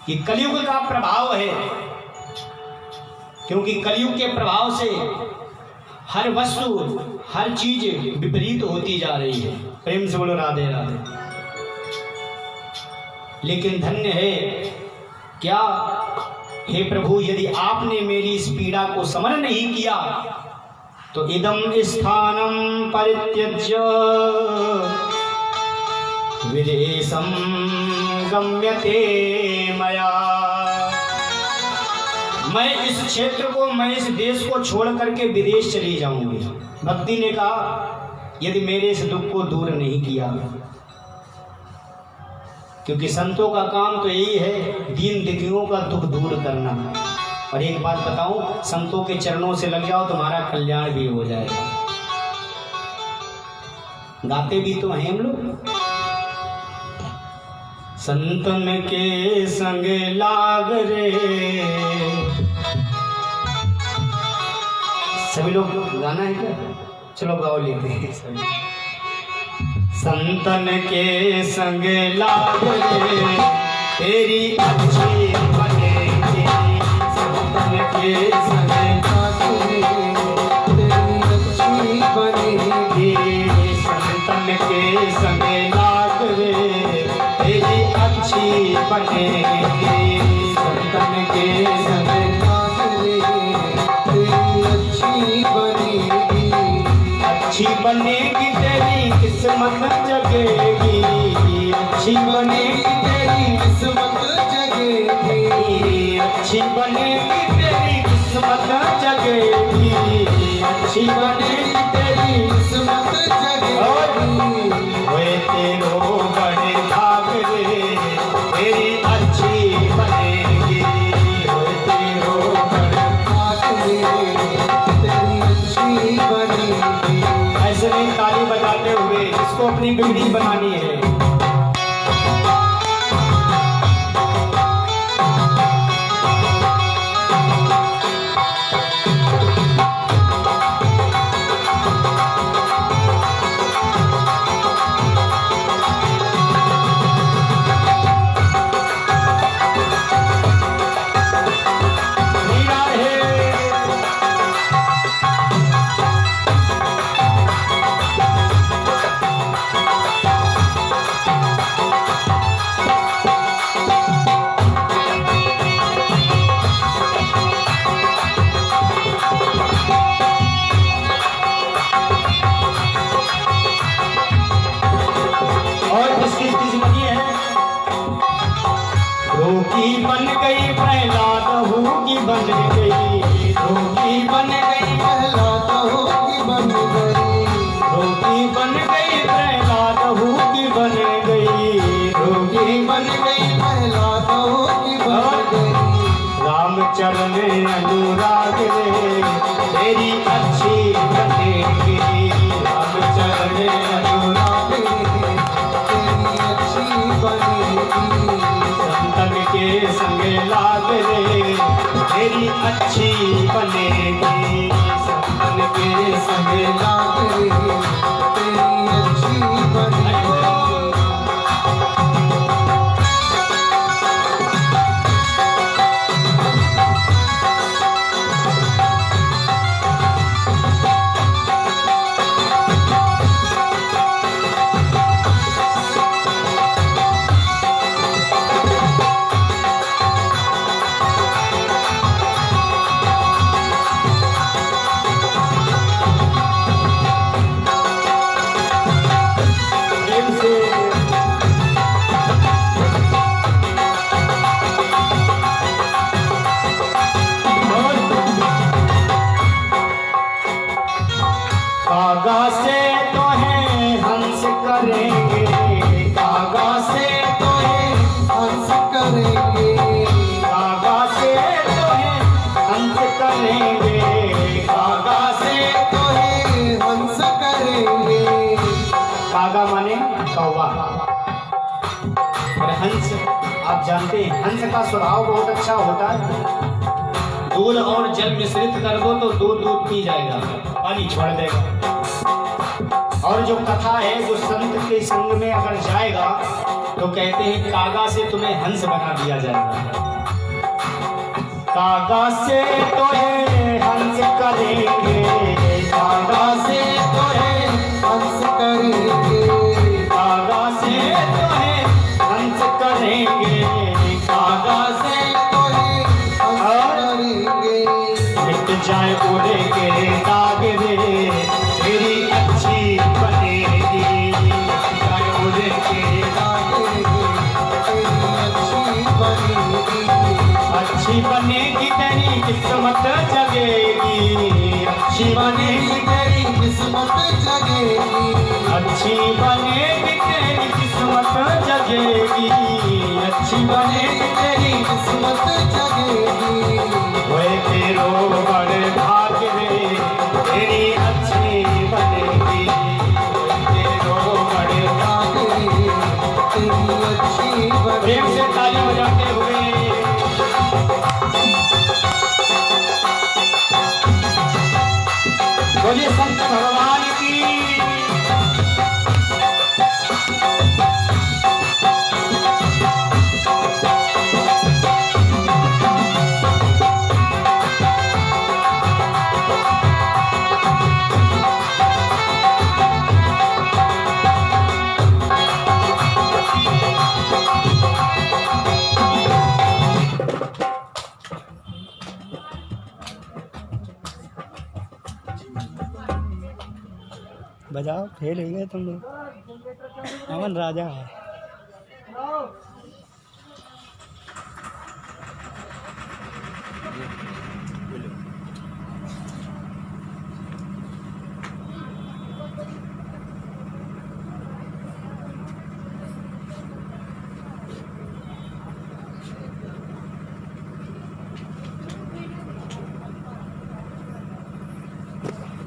कि कलयुग का प्रभाव है, क्योंकि कलयुग के प्रभाव से हर वस्तु हर चीज विपरीत होती जा रही है। प्रेम से बोलो राधे राधे। लेकिन धन्य है क्या, हे प्रभु यदि आपने मेरी इस पीड़ा को समन नहीं किया तो इदम स्थानम परित्यज्य विदेशम गम्यते मया। मैं इस क्षेत्र को, मैं इस देश को छोड़ करके विदेश चली जाऊंगी। भक्ति ने कहा यदि मेरे इस दुख को दूर नहीं किया, क्योंकि संतों का काम तो यही है दीन दुखियों का दुख दूर करना। और एक बात बताऊं, संतों के चरणों से लग जाओ तुम्हारा कल्याण भी हो जाएगा। गाते भी तो हैं हम लोग, संतन के संग लाग रे। सभी लोग गाना है क्या? चलो गाओ लेते हैं सभी। संतन के संग लाग रे तेरी अच्छी बनेगी, संतन के संग लाग रे तेरी अच्छी बनेगी, संतन के संग लाग रे तेरी अच्छी बनेगी, संतन के संग लाग रे तेरी अच्छी बनेगी, अच्छी बनेगी तेरी किस्मत जगेगी, अच्छी बनेगी तेरी किस्मत जगेगी, अच्छी बनेगी तेरी किस्मत जगेगी, अच्छी बनेगी तेरी किस्मत जगेगी। वे तेरो बड़े भाग रे तेरी अच्छी बनेगी, वे तेरो बड़े भाग रे तेरी अच्छी बनेगी। ऐसे नहीं ताली बजाते हुए इसको अपनी बिगड़ी बनानी है। रोकी बन गई प्रहलाद होगी बन गई, रोकी बन गई प्रहलाद होगी बन गई, रोकी बन गई प्रहलाद होगी बन गई, रोकी बन गई प्रहलाद होगी बन गई। रामचरण अनुराग रे तेरी अच्छी बनेगी, रामचरण अनुराग रे तेरी अच्छी बनेगी। सपन के संग लागे तेरी अच्छी बनेगी। कागा से तो है हंस करेंगे, कागा से तो है हंस करेंगे, कागा से तो है हंस करेंगे, कागा से तो है हंस करेंगे। कागा माने कौवा और हंस आप जानते हैं हंस का स्वभाव बहुत अच्छा होता है। दूध और जल मिश्रित कर दो तो दूध पी जाएगा, पानी छोड़ देगा। और जो कथा है जो संत के संग में अगर जाएगा तो कहते हैं कागा से तुम्हें हंस बना दिया जाएगा। कागा से तो है हंस करेंगे, कागा से तो है हंस करेंगे, कागा से तो है हंस करेंगे, कागा से तो है हंस करेंगे। मिट जाए उड़े के दाग रे तेरी अच्छी बनेगी, जाए उड़े के अच्छी बनेगी तेरी किस्मत जगेगी, अच्छी बनेगी तेरी किस्मत जगेगी, अच्छी बनेगी तेरी किस्मत जगेगी, अच्छी बनेगी तेरी किस्मत जगेगी। ओए तेरो बड़ भाग रे तेरी अच्छी बनेगी, ओए तेरो बड़ आगे तेरी अच्छी प्रेम से बनेगी। ताली बजाते हुए बोलिए संत भगवान की। बजाओ, फेल हो गए तुम लोग। अमन राजा है।